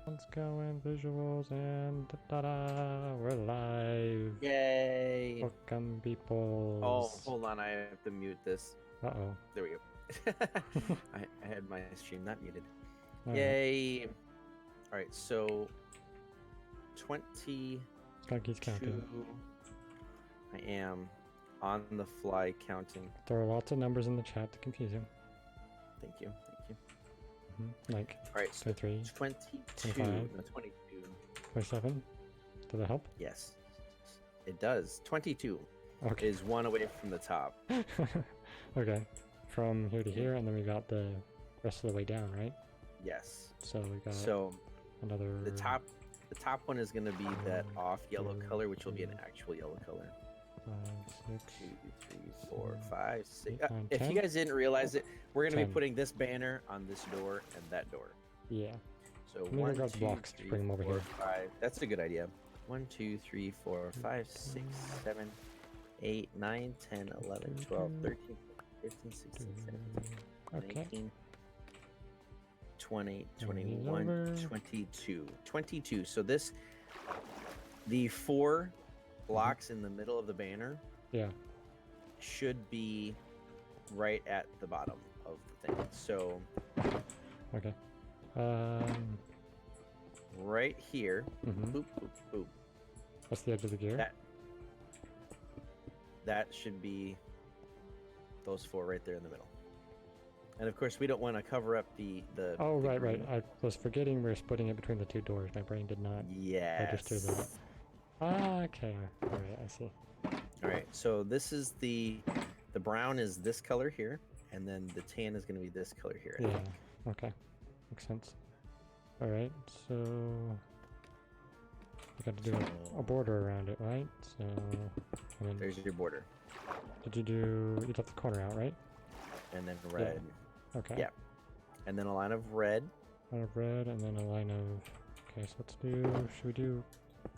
Let's go in visuals and da-da, we're live. Yay! Welcome, Oh, peoples. hold on, I have to mute this. Uh-oh. There we go. I had my stream not muted. All Yay! All right, so 22. Skunky's counting. I am on the fly counting. There are lots of numbers in the chat to confuse you. Thank you. Like All right, so 23, 22. 25. No, 22. 27. Does that help? Yes, it does. 22 Okay. is one away from the top. Okay. From here to here, and then we got the rest of the way down, right? Yes. So we got another. The top one is going to be that off yellow color, which will be an actual yellow color. 5, 6, 2, 3, 4, 5, 6. 8, 9, If 10. you guys didn't realize it, we're going to 10. be putting this banner on this door and that door. Yeah. So I'm gonna 1, grab the 2, blocks to 3, bring them over 4, here. 5. That's a good idea. 1, 2, 3, 4, 5, 6, 7, 8, 9, 10, 11, 12, 13, 15, 16, 17, Okay. 19, 20, Over. 21, 22. 22. So the 4 blocks in the middle of the banner Yeah. should be right at the bottom of the thing. So Okay. right here, Mhm. boop, boop, boop. That's the edge of the gear. That should be those 4 right there in the middle. And of course, we don't want to cover up the. Oh, the right. green. I was forgetting we were splitting it between the 2 doors. My brain did not register that. Yes. Ah, okay. All right, I see. All right. So this is the brown is this color here, and then the tan is going to be this color here. Yeah. Okay. Makes sense. All right. So we got to do a border around it, right? So and then There's your border, did you left the corner out, right? and then red. Okay. Yeah. And then a line of red. Line of red, and then a line of. Okay, so let's do. Should we do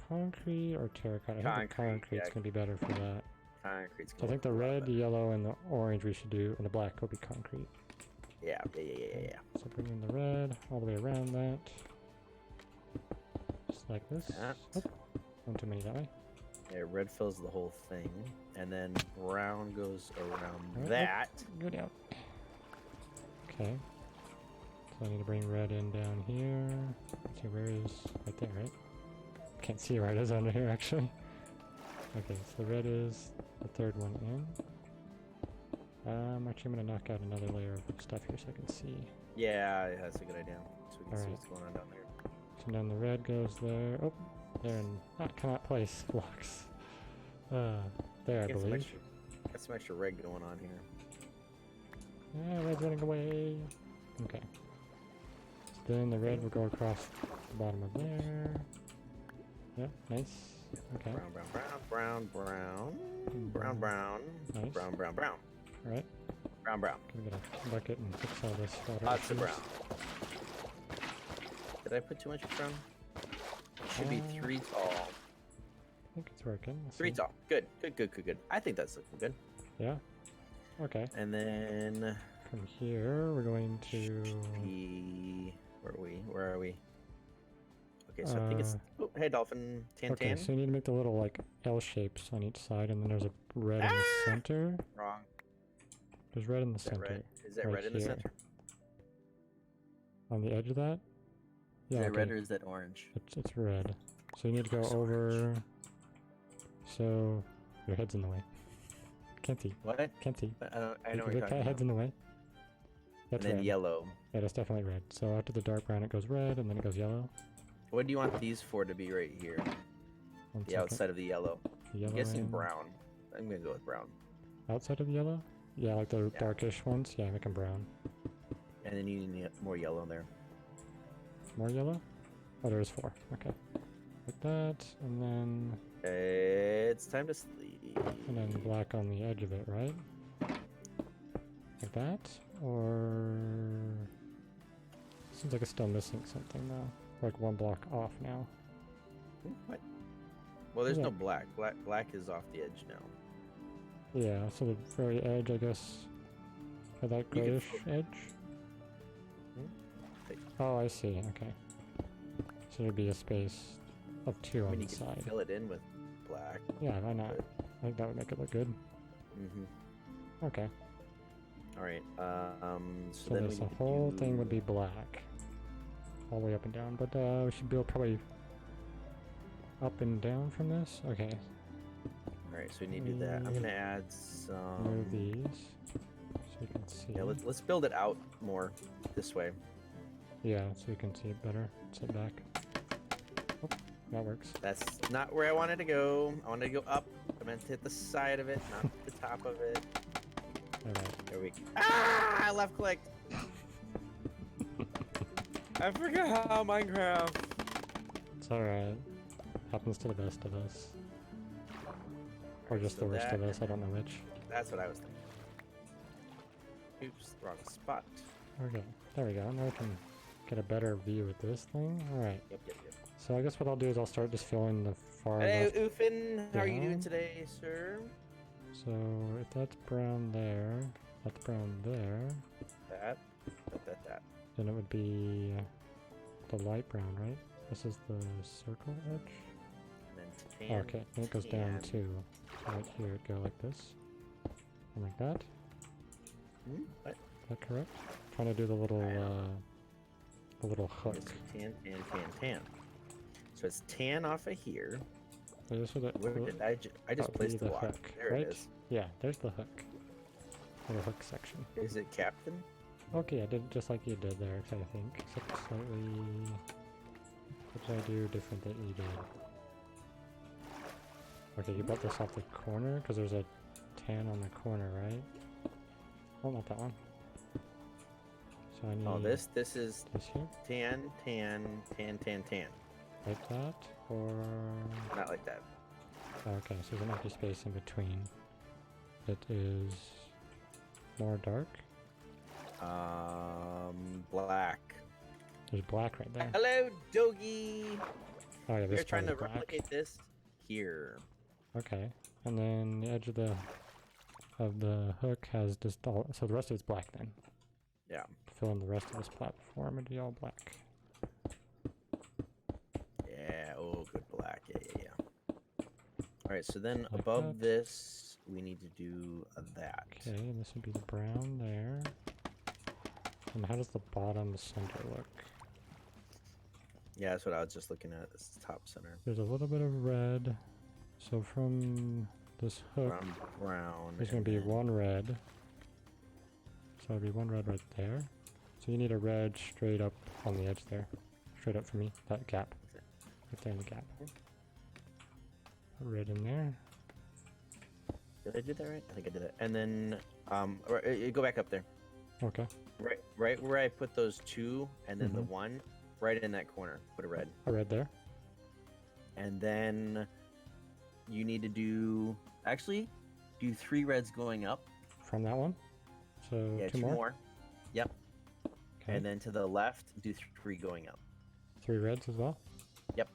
concrete or terracotta? I think the concrete's yeah. gonna be better for that. Concrete's. So I think the red, the yellow, and the orange we should do, and the black will be concrete. Yeah. So bring in the red all the way around that. Just like this. That. Oh, one too many that way. Yeah, red fills the whole thing, and then brown goes around All right, that. Go down. Okay. So I need to bring red in down here. Let's see, where is... right there, right? Can't see where it is under here, actually. Okay, so red is the 3rd one in. Actually, I'm going to knock out another layer of stuff here so I can see. Yeah, that's a good idea. So we can see Alright. what's going on down there. So down the red goes there. Oh, they're in not cannot place blocks. There, I believe. Got some extra red going on here. Yeah, red's running away. Okay. So then the red will go across the bottom of there. Yeah, nice. Okay. Brown, brown, brown, brown, brown, brown, brown, Nice. brown, brown, brown, Alright. brown, brown. Can we get a bucket and fix all this water? Lots of issues? brown. Did I put too much brown? It should be 3 tall. I think it's working. Let's 3 see. tall. Good. I think that's looking good. Yeah. Okay. And then From here, we're going to. where are we? Okay, so I think it's. Oh, hey, dolphin. Tan. Okay, so you need to make the little like L shapes on each side, and then there's a red in the center. Wrong. There's red in the Is that center. red? Is that right red in the here. center? On the edge of that? Yeah. Is that okay. red or is that orange? It's red. So you need to go over. So your head's in the way. Can't see. What? Can't see. I know what Your you're talking cat head's about. in the way. That's And then red. yellow. Yeah, that's definitely red. So after the dark brown, it goes red, and then it goes yellow. What do you want these for to be right here? One The second. outside of the yellow. Yellow I'm guessing and- brown. I'm gonna go with brown. Outside of the yellow? Yeah, like the Yeah. darkish ones. Yeah, make them brown. And then you need more yellow in there. More yellow? Oh, there is 4. Okay. Like that, and then It's time to sleep. black on the edge of it, right? Like that? Or... Seems like it's still missing something though. Like 1 block off now. What? Well, there's Yeah. no black. Black is off the edge now. Yeah, so the very edge, I guess. Or that grayish edge? Oh, I see. Okay. So there'd be a space of 2 I on mean, the you can side. fill it in with black. Yeah, why not? I think that would make it look good. Mm-hmm. Okay. All right. So So then this we the need whole to thing would do... be black. All the way up and down. But we should build probably up and down from this. Okay. All right, so we need to do that. I'm gonna add some. Move these so you can see. Yeah, let's build it out more this way. Yeah, so you can see it better. Sit back. Oh, that works. That's not where I wanted to go. I wanted to go up. I meant to hit the side of it, not the top of it. Alright. There we go. Ah! I left clicked. I forgot how Minecraft. It's alright. Happens to the best of us. Or Alright, just so the worst of that- us, I don't know which. That's what I was thinking. Oops, wrong spot. Okay, there we go. Now we can get a better view with this thing. Alright. Yep. So I guess what I'll do is I'll start just filling the far Hey, left. Oofin, how are you doing down. today, sir? So if that's brown there, that's brown there, That. then it would be the light brown, right? This is the circle edge? And then tan. Okay, then it goes down tan. too. So right here it'd go like this. And like that. What? Is that correct? Trying to do the little hook. It's tan. So it's tan off of here. So this would Where did I just that would placed be the block. hook, There right? it is. Yeah, there's the hook. Little hook section. Is it Captain? Okay, I did it just like you did there, I think. Except slightly... What did I do different that you did? Okay, you built this off the corner, because there's a tan on the corner, right? Oh, not that one. So I need... Oh, this is This here? tan. Like that? Or... Not like that. Oh, okay, so there's an empty space in between. It is... more dark? Black. There's black right there. Hello, Doggy. Oh yeah, We're this trying part to is black. replicate this here. Okay, and then the edge of the hook has just all, so the rest of it's black then. Yeah. Fill in the rest of this platform and be all black. Yeah. Oh, good black. Yeah. All right. So then Like above that. this, we need to do that. Okay, and this would be the brown there. And how does the bottom center look? Yeah, that's what I was just looking at. This top center. There's a little bit of red. So from this hook, Brown. there's going to be one red. So it'd be one red right there. So you need a red straight up on the edge there. Straight up for me, that gap. Right there in the gap. Red in there. Did I do that right? I think I did it. And then, go back up there. Okay. Right where I put those two, and then the one, right in that corner. Put a red. A red there. And then you need to do 3 reds going up. From that one. So Yeah, two two more. more. Yep. Okay. And then to the left, do 3 going up. 3 reds as well. Yep.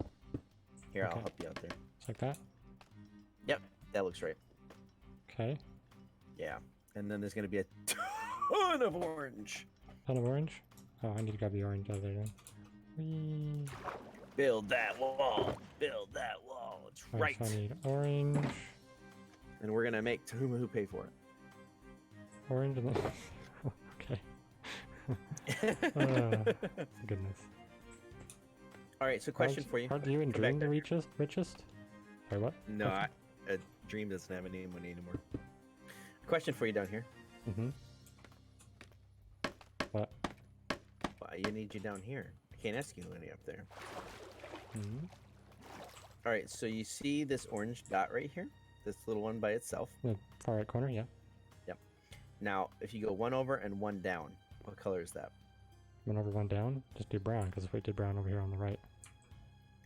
Here, I'll Okay. help you out there. Just like that. Yep, that looks right. Okay. Yeah. And then there's gonna be a ton of orange. Ton of orange. Oh, I need to grab the orange out of there then. Whee. Build that wall. Build that wall. It's right. So I need orange. And we're gonna make Tahuma who pay for Orange and then... okay. Goodness. All right. So question for you. Aren't you in Come back Dream the there. richest? Sorry, what? No, Dream doesn't have any money anymore. Question for you down here. Mm-hmm. What? Why you need you down here? I can't ask you any up there. Mm-hmm. All right. So you see this orange dot right here? This little one by itself. The far right corner, yeah. Yep. Now, if you go 1 over and 1 down, what color is that? 1 over 1 down, just do brown, because we did brown over here on the right.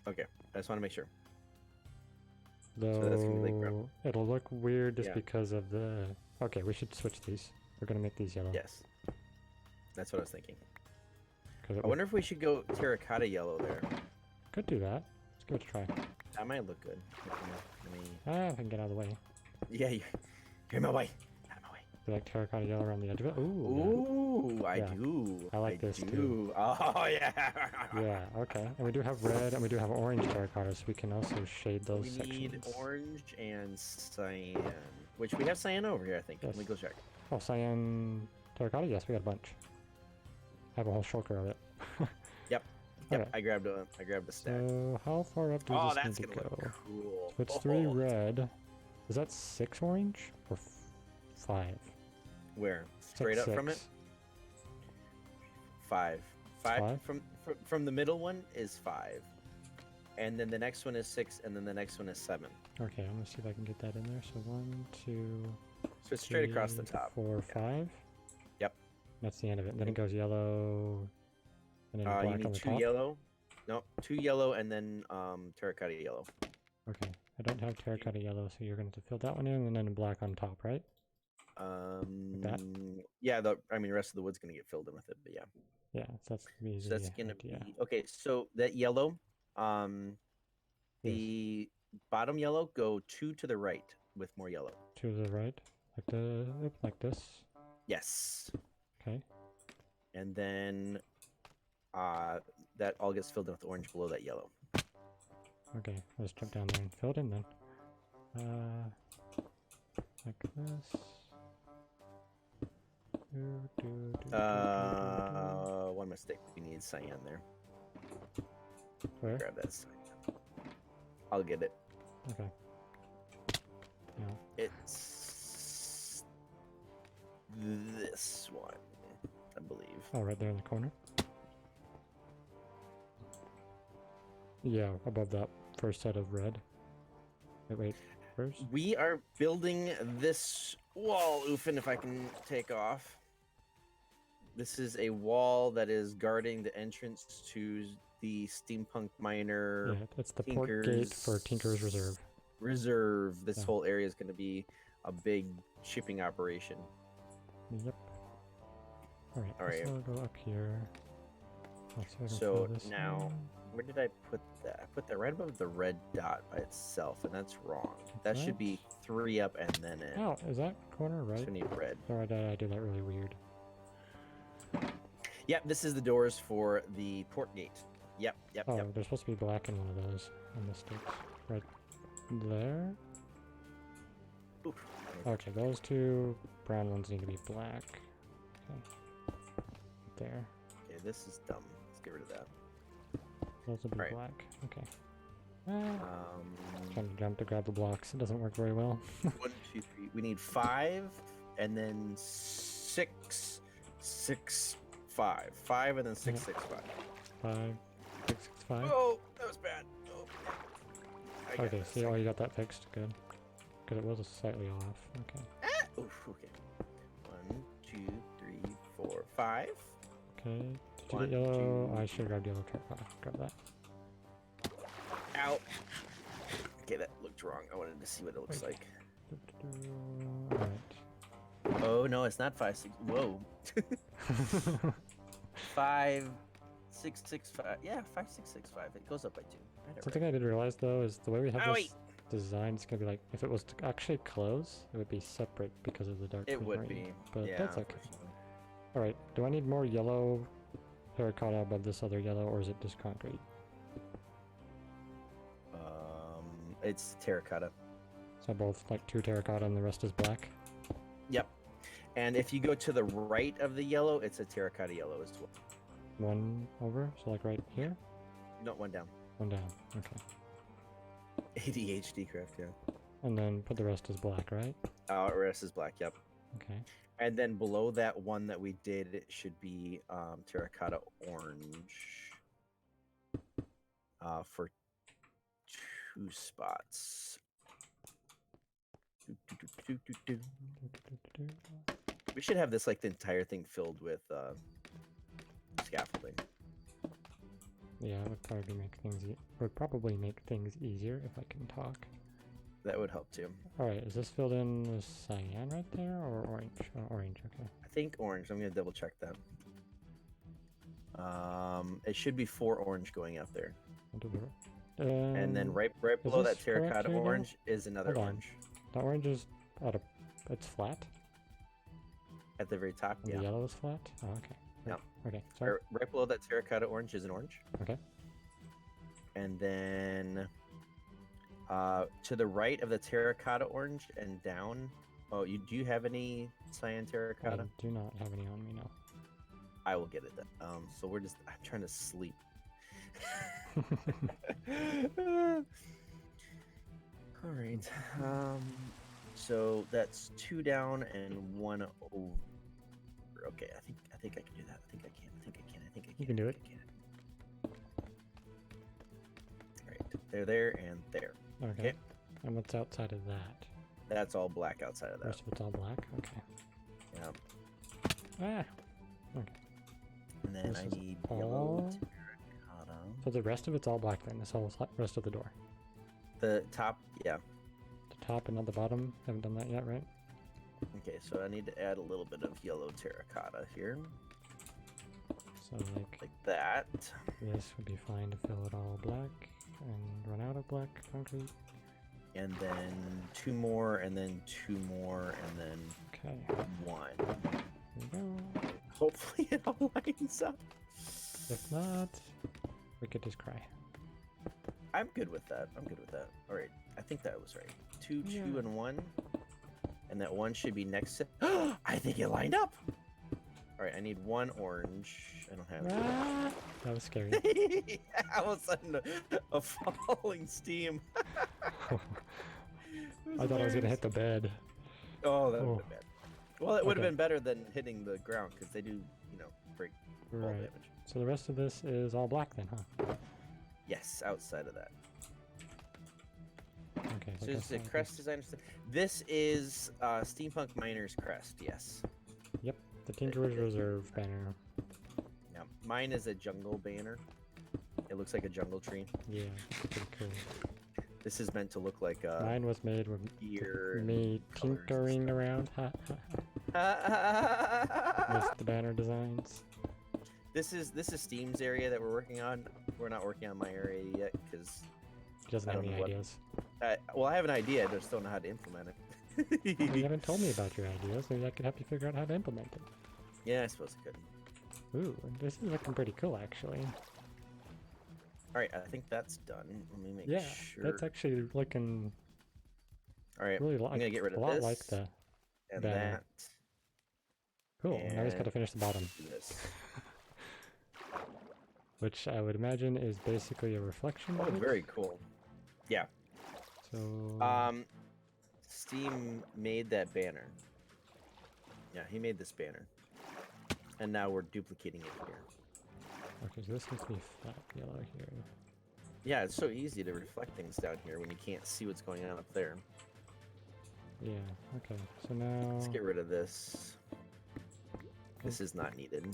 Okay. I just want to make sure. Though, that's gonna be like brown. it'll look weird just Yeah. because of the... Okay, we should switch these. We're going to make these yellow. Yes. That's what I was thinking. 'Cause it I wonder if we should go terracotta yellow there. could do that. Let's give it a try. That might look good. Let me... Ah, if I can get out of the way. Yeah, you're in my way. Out of my way. be like terracotta yellow around the edge of it. Ooh. Ooh, I Yeah. do. I like this do. too. Oh yeah. Yeah. Okay. And we do have red, and we do have orange terracotta, so we can also shade those We sections. need orange and cyan, which we have cyan over here, I think. Yes. Let me go check. Oh, cyan terracotta. Yes, we got a bunch. I have a whole shulker of it. Yep. Yep. Okay. I grabbed a stack. So how far up Oh, does this that's need to gonna go? look cool. So it's 3 red. Is that 6 orange or 5? Where? It's Straight like up from it? 6. 5. Five? From the middle one is 5. And then the next one is 6, and then the next one is 7. Okay, I'm gonna see if I can get that in there. So 1, 2, So it's straight across the 3, top. 4, 5. Yep. That's the end of it. And then it goes yellow, and then You black need on the 2 top. yellow. Nope, 2 yellow and then terracotta yellow. Okay, I don't have terracotta yellow, so you're going to fill that one in, and then black on top, right? That? Yeah, the rest of the wood's gonna get filled in with it, but yeah. Yeah, so that's the easy So that's gonna idea. be okay. So that yellow, Yes. the bottom yellow, go 2 to the right with more yellow. To the right, like this. Yes. Okay. And then that all gets filled in with orange below that yellow. Okay, let's jump down there and fill it in then. Like this. One mistake. We need cyan there. Where? Grab that cyan. I'll get it. Okay. Yeah. It's this one, I believe. Oh, right there in the corner. Yeah, above that first set of red. Wait, first? We are building this wall, Oofin, if I can take off. This is a wall that is guarding the entrance to the steampunk miner. Yeah, it's the port gate for Tinker's Reserve. This Yeah. whole area is going to be a big shipping operation. Yep. Alright, All right. so I'll go up here. So now, where did I put that? I put that right above the red dot by itself, and that's wrong. That should be 3 up and then in. Oh, is that corner right? So we need red. Or did I do that really weird? Yep, this is the doors for the port gate. Yep. Oh, there's supposed to be black in one of those. I mistake. Right there? Oof. Okay, those 2 brown ones need to be black. Okay. There. Okay, this is dumb. Let's get rid of that. Those will be Right. black. Okay. Trying to jump to grab the blocks. It doesn't work very well. 1, 2, 3. We need 5, and then 6, 6, 5. 5, and then 6, 6, 5. 5, 6, 6, 5. Oh, that was bad. Oh. Okay, see, oh, you got that fixed. Good. Because it was slightly off. Okay. Oof, okay. 1, 2, 3, 4, 5. Okay. Did you 1, get yellow? 2. I should have grabbed yellow terracotta. Grab that. Ow. Okay, that looked wrong. I wanted to see what it looks like. Alright. Oh no, it's not 5, 6. Whoa. 5, 6, 6, 5. Yeah, 5, 6, 6, 5. It goes up by 2. Something I did realize though is the way we have Owie. this design is gonna be like, if it was to actually close, it would be separate because of the dark It would green, be. but Yeah, that's okay. unfortunately. Alright, do I need more yellow terracotta above this other yellow, or is it just concrete? It's terracotta. So both like 2 terracotta and the rest is black? Yep. And if you go to the right of the yellow, it's a terracotta yellow as well. 1 over, so like right here? No, 1 down. 1 down, okay. ADHD craft, yeah. And then put the rest as black, right? Rest is black, yep. Okay. And then below that one that we did, it should be terracotta orange for 2 spots. We should have this like the entire thing filled with scaffolding. Yeah, it would probably make things easier if I can talk. That would help too. Alright, is this filled in with cyan right there, or orange? Orange, okay. I think orange. I'm gonna double check that. It should be 4 orange going up there. And then right below that this correct terracotta here, though? orange is another Hold on. orange. The orange is it's flat? At the very top, And yeah. the yellow is flat? Oh, okay. Yep. Okay, sorry. Right below that terracotta orange is an orange. Okay. And then to the right of the terracotta orange and down. Oh, do you have any cyan terracotta? I do not have any on me now. I will get it then. So I'm trying to sleep. All right. So that's 2 down and 1 over. Okay, I think I can do that. I think I can. You can do it. All right, there, and there. Okay. And what's outside of that? That's all black outside of The that. rest of it's all black? Okay. Yeah. Ah! Okay. And then This I is need all- yellow terracotta. So the rest of it's all black then, this whole rest of the door. The top, yeah. The top and not the bottom? Haven't done that yet, right? Okay, so I need to add a little bit of yellow terracotta here, So like that. this would be fine to fill it all black and run out of black concrete. And then 2 more, and then 2 more, and then Okay. 1. There we go. Hopefully it all lines up. If not, we could just cry. I'm good with that. All right, I think that was right. 2, 2, Yeah. and 1, and that 1 should be next to. I think it lined up. All right, I need 1 orange. I don't have it. Ah, that was scary. All of a sudden, a falling steam. I thought I was gonna hit the bed. Oh, that would Oh. have been bad. Well, it would have Okay. been better than hitting the ground because they do, break fall Right. damage. So the rest of this is all black then, huh? Yes, outside of that. Okay. So like I is it said, crest design? This is Steampunk Miner's crest. Yes. the King George Reserve banner. Yeah. Mine is a jungle banner. It looks like a jungle tree. Yeah, it's pretty cool. This is meant to look like a Mine was made with ear. me colors and tinkering stuff. around with the banner designs. This is Steam's area that we're working on. We're not working on my area yet because He doesn't I have don't any know what- ideas. well, I have an idea. I just don't know how to implement it. Well, you haven't told me about your ideas. Maybe I could help you figure out how to implement it. Yeah, I suppose I could. Ooh, this is looking pretty cool, actually. All right, I think that's done. Let me make Yeah, sure. that's actually looking All right, really I'm gonna get rid a of lot this like the and banner. that. Cool. Now we just and gotta finish the bottom, do this. which I would imagine is basically a reflection. Oh, of it. very cool. Yeah. So Steam made that banner. Yeah, he made this banner, and now we're duplicating it here. okay, so this needs to be flat yellow here. Yeah, it's so easy to reflect things down here when you can't see what's going on up there. Yeah. Okay. So now. Let's get rid of this. This is not needed.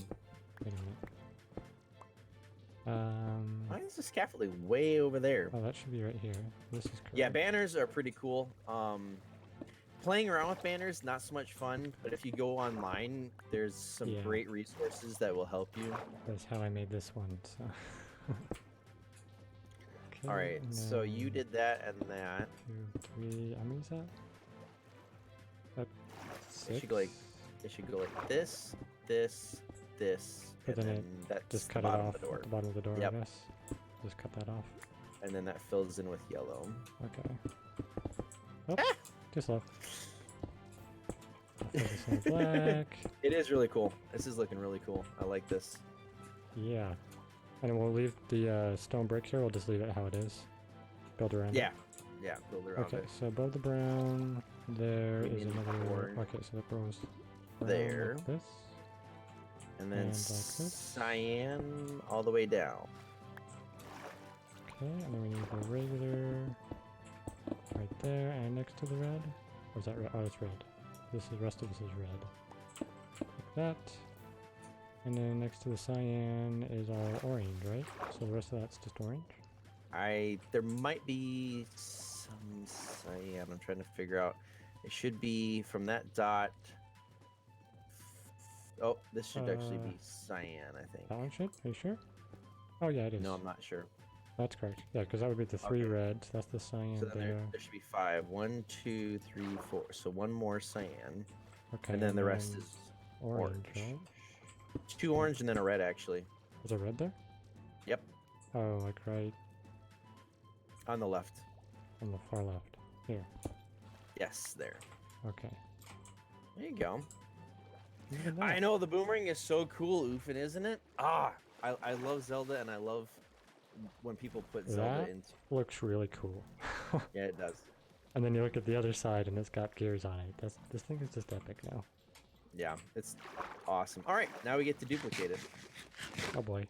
Wait a minute. Why is the scaffolding way over there? Oh, that should be right here. This is correct. Yeah, banners are pretty cool. Playing around with banners, not so much fun, but if you go online, there's some Yeah. great resources that will help you. That's how I made this one. So. Okay, All right, and so you then did that and that. 2, 3. How many is that? That It should go like 6? it should go like this, this, this, But and then then that's Just the cut it bottom off of the door. at the bottom of the door, Yep. I guess. Just cut that off. And then that fills in with yellow. Okay. Oh, too slow. I'll fill this in black. It is really cool. This is looking really cool. I like this. Yeah. And then we'll leave the stone brick here. We'll just leave it how it is. Build around Yeah, it. yeah. Build around Okay, it. so above the brown, there We is need another. orange. Okay, so that goes brown There. like this. And then and like this. cyan all the way down. Okay, and then we need the regular right there and next to the red. Or is that red? Oh, it's red. This is rest of this is red. Like that. And then next to the cyan is all orange, right? So the rest of that's just orange. There might be some cyan. I'm trying to figure out. It should be from that dot. Oh, this should actually be cyan, I think. That one should? Are you sure? Oh yeah, it is. No, I'm not sure. That's correct. Yeah, because that would be the 3 Okay. reds. That's the cyan So then there. there should be 5. 1, 2, 3, 4. So one more cyan, Okay. and then the rest is Orange, right? 2 orange and then a red, actually. Is there red there? Yep, Oh, like right on the left. on the far left. Here. Yes, there. Okay. There you go. Look at I that. know the boomerang is so cool, Oofin, isn't it? I love Zelda, and I love when people put Zelda That into. looks really cool. Yeah, it does. And then you look at the other side and it's got gears on it. This thing is just epic now. Yeah, it's awesome. All right, now we get to duplicate it. Oh boy.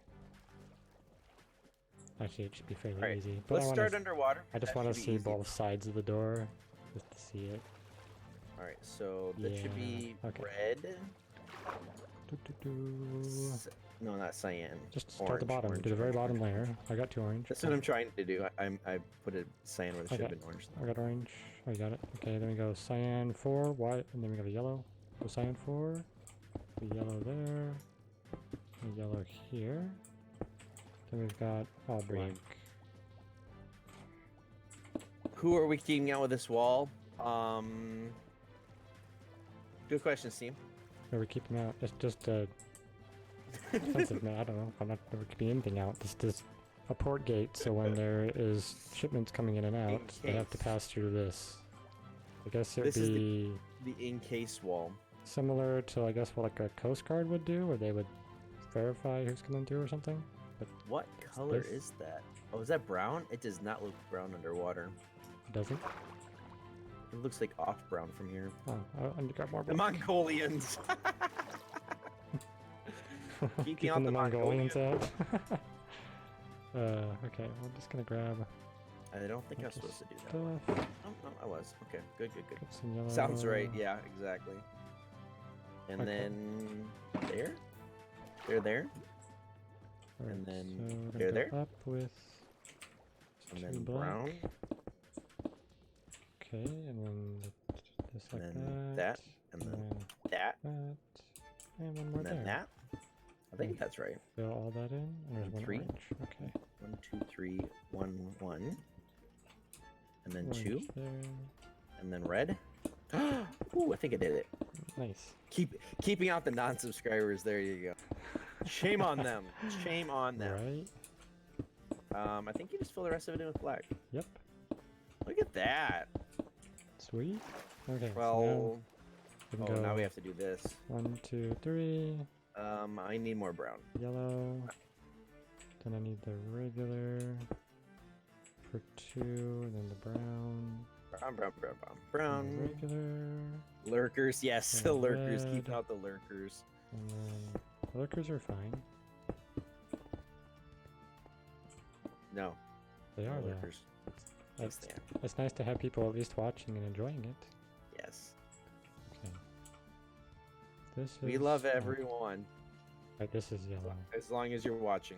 Actually, it should be fairly All right, easy. But let's start underwater. I just That want to should be see easy. both sides of the door, just to see it. All right, so that should be Yeah, okay. red. Doo-doo-doo. No, not cyan. Just start Orange, the bottom. orange, Do the very orange, bottom orange. layer. I got 2 orange. That's what I'm trying to do. I put a cyan where it should have Okay. been orange. I got orange. Oh, you got it. Okay, then we go cyan 4, white, and then we go yellow. So cyan 4, the yellow there, the yellow here. Then we've got all black. Who are we keeping out with this wall? Good question, Steve. Are we keeping out? It's just a defensive man. I don't know. I'm not keeping anything out. This a port gate, so when there is shipments coming in and out, they have to case. pass through this. I guess it would This is be The in-case wall. similar to, I guess, what like a Coast Guard would do, where they would verify who's coming through or something. But What color this? is that? Oh, is that brown? It does not look brown underwater. it doesn't. It looks like off brown from here. Oh, I need to grab more. The black. Mongolians. Keeping out the the Mongolians out. Okay, we're just gonna grab I don't think I was supposed to do that. stuff. Oh, no, I was. Okay, good. Get some yellow. Sounds right. Yeah, exactly. And Okay. then there. They're there. Alright, and then so we're gonna there, go there. up with And two then black. brown. Okay, and then this like And then that. And then that. that, and one more And then there. that. I think that's right. Fill all that in, and there's one 3. orange. Okay. 1, 2, 3, 1, 1. And then Orange 2. there. And then red. Ooh, I think I did it. Nice. Keeping out the non-subscribers. There you go. Shame on them. Shame on them. Right. I think you just fill the rest of it in with black. Yep. Look at that. Sweet. Okay. Well, so now we can go now we have to do this. 1, 2, 3. I need more brown. Yellow. Then I need the regular for 2, and then the brown. Brown. And the regular. Lurkers, yes, And the lurkers. red. Keep out the lurkers. And then the lurkers are fine. No, They are no though. lurkers. It's, Stand. it's nice to have people at least watching and enjoying it. Yes. Okay. This is. We love oh, everyone, right, this is yellow. as long as you're watching.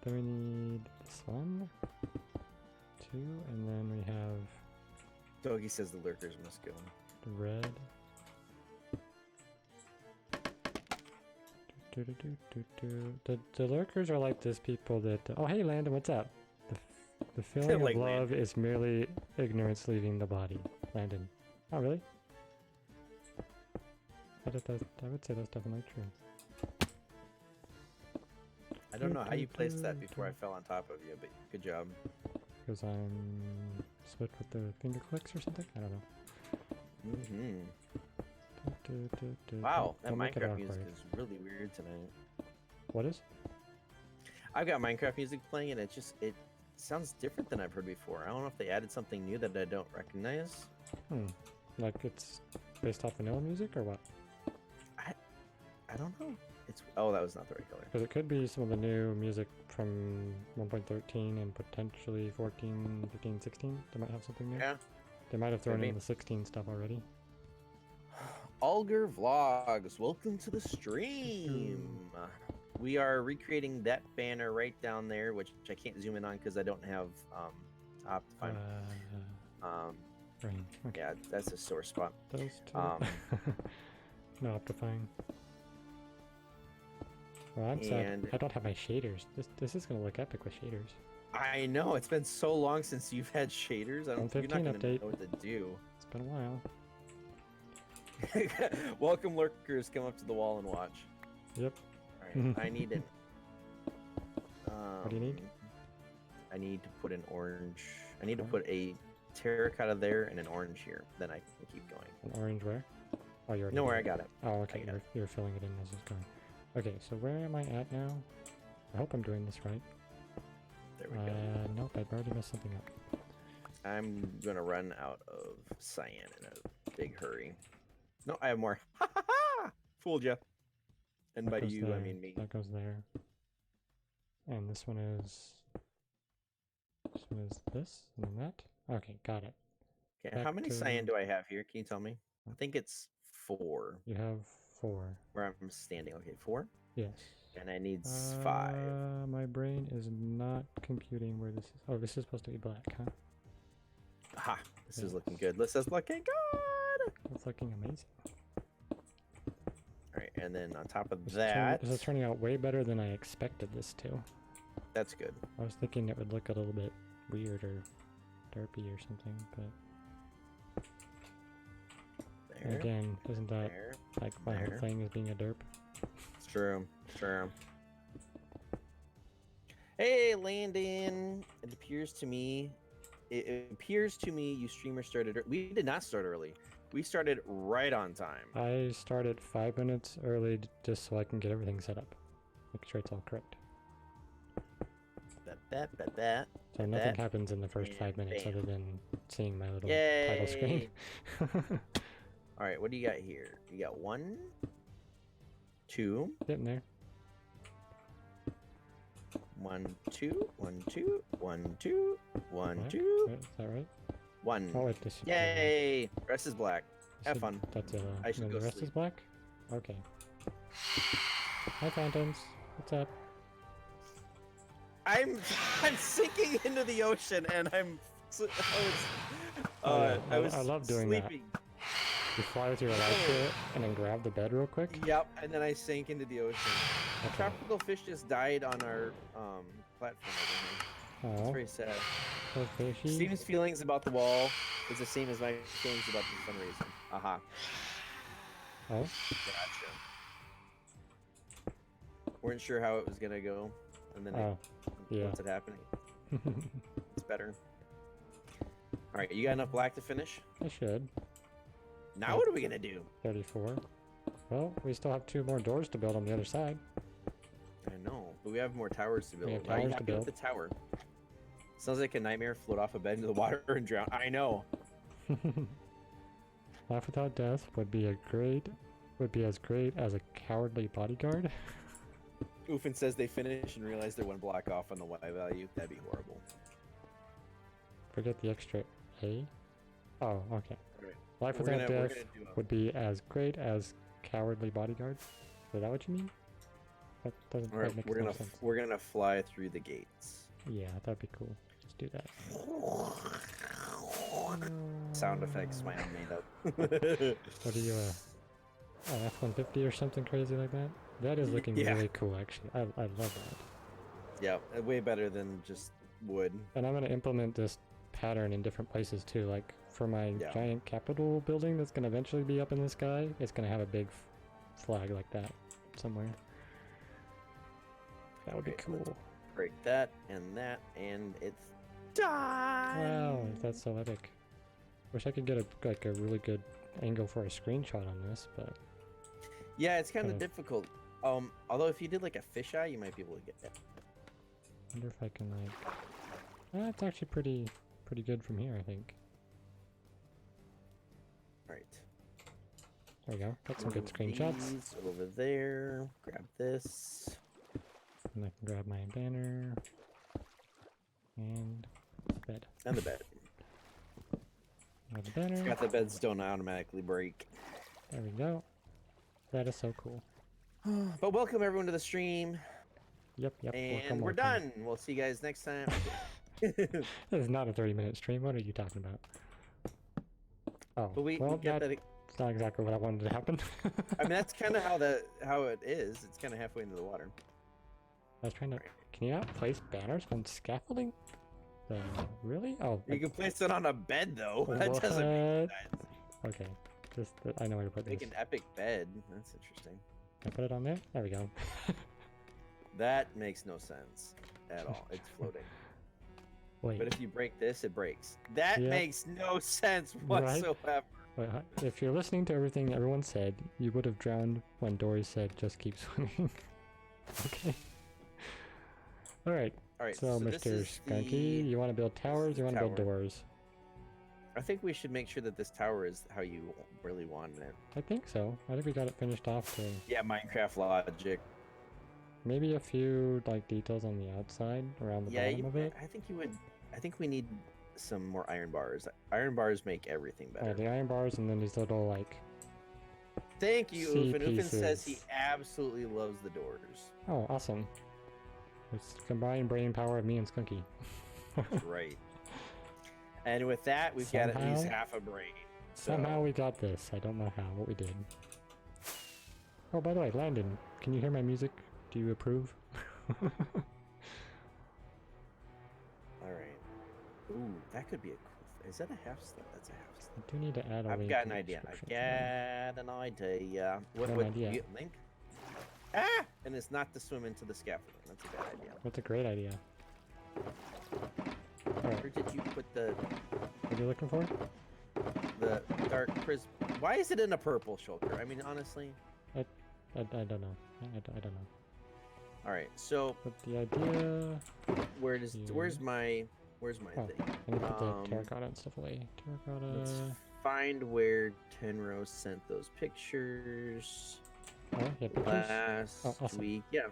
Then we need this one, 2, and then we have Doggy says the lurkers must go. the red. The lurkers are like those people that. Oh, hey, Landon, what's up? The feeling Like of love Landon. is merely ignorance leaving the body. Landon. Oh, really? I would say that's definitely true. I don't know how you placed that before I fell on top of you, but good job. Because I'm split with the finger clicks or something? I don't know. Wow, that Don't make it Minecraft music awkward. is really weird tonight. What is? I've got Minecraft music playing, and it sounds different than I've heard before. I don't know if they added something new that I don't recognize. Like it's based off vanilla music or what? I don't know. Oh, that was not the right color. Because it could be some of the new music from 1.13 and potentially 14, 15, 16. They might have something new. Yeah. They might have thrown Maybe. in the 16 stuff already. Alger Vlogs, welcome to the stream. We are recreating that banner right down there, which I can't zoom in on because I don't have Optifine. Right. Okay. Yeah, that's a sore spot. Those two. Um, no Optifine. Well, I'm sad. and- I don't have my shaders. This is gonna look epic with shaders. I know it's been so long since you've had shaders. You're not 115 gonna update. know what to do. It's It's been a while. Welcome, lurkers. Come up to the wall and watch. Yep. Alright, I need an. What do you need? I need to put an orange. I need to put a terracotta there and an orange here. Then I can keep going. An orange where? Oh, you already No, did where I it. got it. Oh, okay. got You're filling it in as it's going. Okay, so where am I at now? I hope I'm doing this right. There we go. Nope, I've already messed something up. I'm gonna run out of cyan in a big hurry. No, I have more. Fooled ya. And That by goes you, I there, mean me. That goes there. And this one is... This one is this, and then that. Okay, got it. Okay, Back how many to- cyan do I have here? Can you tell me? I think it's 4 You have 4. where I'm standing. Okay, 4. Yes. And I need 5. My brain is not computing where this is. Oh, this is supposed to be black, huh? Aha! This is Yes. looking good. This is looking good! It's looking amazing. Alright, and then on top of This that... is turning out way better than I expected this to. That's good. I was thinking it would look a little bit weird or derpy or something, but There. again, isn't that There. like my whole there. thing is being a derp? It's true. It's true. Hey, Landon! It appears to me you streamers started. We did not start early. We started right on time. I started 5 minutes early just so I can get everything set up. Make sure it's all correct. That. So nothing happens in the first 5 minutes bam. other than seeing my little Yay! title screen. All right, what do you got here? You got 1, 2, Getting there. 1, 2, 1, 2, 1, 2, 1, Black? 2, Is that right? 1. Oh, it disappeared. Yay! Rest is black. This Have is- fun. That's a. I should and go the rest is sleep. black? Okay. Hi, Phantoms. What's up? I'm sinking into the ocean, and I love doing that. sleeping. You fly with your life kit and then grab the bed real quick? Yep, and then I sank into the ocean. Okay. Tropical fish just died on our platform over here. It's Oh, very sad. so fishy. Steven's feelings about the wall is the same as my feelings about the fundraiser. Aha. Oh, Gotcha. Weren't sure how it was gonna go, and then yeah. once it happened, it's better. All right, you got enough black to finish? I should. Now what are we gonna do? 34. Well, we still have 2 more doors to build on the other side. I know, but we have more towers to build. We have Are you towers to happy with build. the tower? Sounds like a nightmare. Float off a bed into the water and drown. I know. Life without death would be as great as a cowardly bodyguard. Oofin says they finish and realize they're 1 block off on the Y value. That'd be horrible. Forget the extra A. Oh, okay. Alright. Life We're without gonna death do a- would be as great as cowardly bodyguards. Is that what you mean? That doesn't Alright, quite make we're no gonna sense. we're gonna fly through the gates. Yeah, that'd be cool. Let's do that. Sound effects my own made up. What are you, an F-150 or something crazy like that? That is looking Yeah. really cool, actually. I love that. Yeah, way better than just wood. And I'm gonna implement this pattern in different places too. Like for my Yeah. giant Capitol building that's gonna eventually be up in the sky, it's gonna have a big flag like that somewhere. That would be Okay, cool. Break that, and it's done. Wow, that's so epic. Wish I could get a really good angle for a screenshot on this, but Yeah, it's kind of Kind of- difficult. Although if you did like a fisheye, you might be able to get that. I wonder if I can like. It's actually pretty good from here, I think. Right. There we go. Got some good Move screenshots. these over there. Grab this. And I can grab my banner and bed. And the bed. Grab the banner. Forgot the beds don't automatically break. There we go. That is so cool. But welcome everyone to the stream, Yep. and we're done. We'll see you guys next time. This is not a 30-minute stream. What are you talking about? Oh, But we well, get that. that's not exactly what I wanted to happen. I mean, that's kind of how it is. It's kind of halfway into the water. I was trying to. Can you not place banners on scaffolding? Really? Oh, You can place it on a bed though. That doesn't make sense. Okay. I know where to put Make this. an epic bed. That's interesting. Can I put it on there? There we go. That makes no sense at all. It's floating. Wait. But if you break this, it breaks. That Yep. makes no sense Right? whatsoever. Wait, if you're listening to everything everyone said, you would have drowned when Dory said, "Just keep swimming." Okay. All right. All right. So, this Mr. is Skunky, you want to build towers? You want to build tower. doors? I think we should make sure that this tower is how you really wanted it. I think so. I think we got it finished off to Yeah, Minecraft logic. maybe a few like details on the outside around the bottom of it. I think you would. I think we need some more iron bars. Iron bars make everything better. The iron bars and then these little like. Thank you, C Oofin. Oofin says he pieces. absolutely loves the doors. Oh, awesome! It's combined brain power of me and Skunky. Right. And with that, we've got at least half a brain. So. Somehow we got this. I don't know how, but we did. Oh, by the way, Landon, can you hear my music? Do you approve? All right. Ooh, that could be a cool. Is that a half step? That's a half step. I do need to add a link. I've got in an the idea. I've description. got an idea. What Got an idea. you link? Ah! And it's not to swim into the scaffolding. That's a bad idea. That's a great idea. Alright, Where did you put the what are you looking for? dark prism? Why is it in a purple shulker? I mean, honestly. I don't know. I don't know. All right. So But the idea... where's my Oh, thing? I need to put the terracotta and stuff away. Let's Terracotta... find where Tenrose sent those pictures Oh, yeah, pictures? last Oh, awesome. week. Yeah.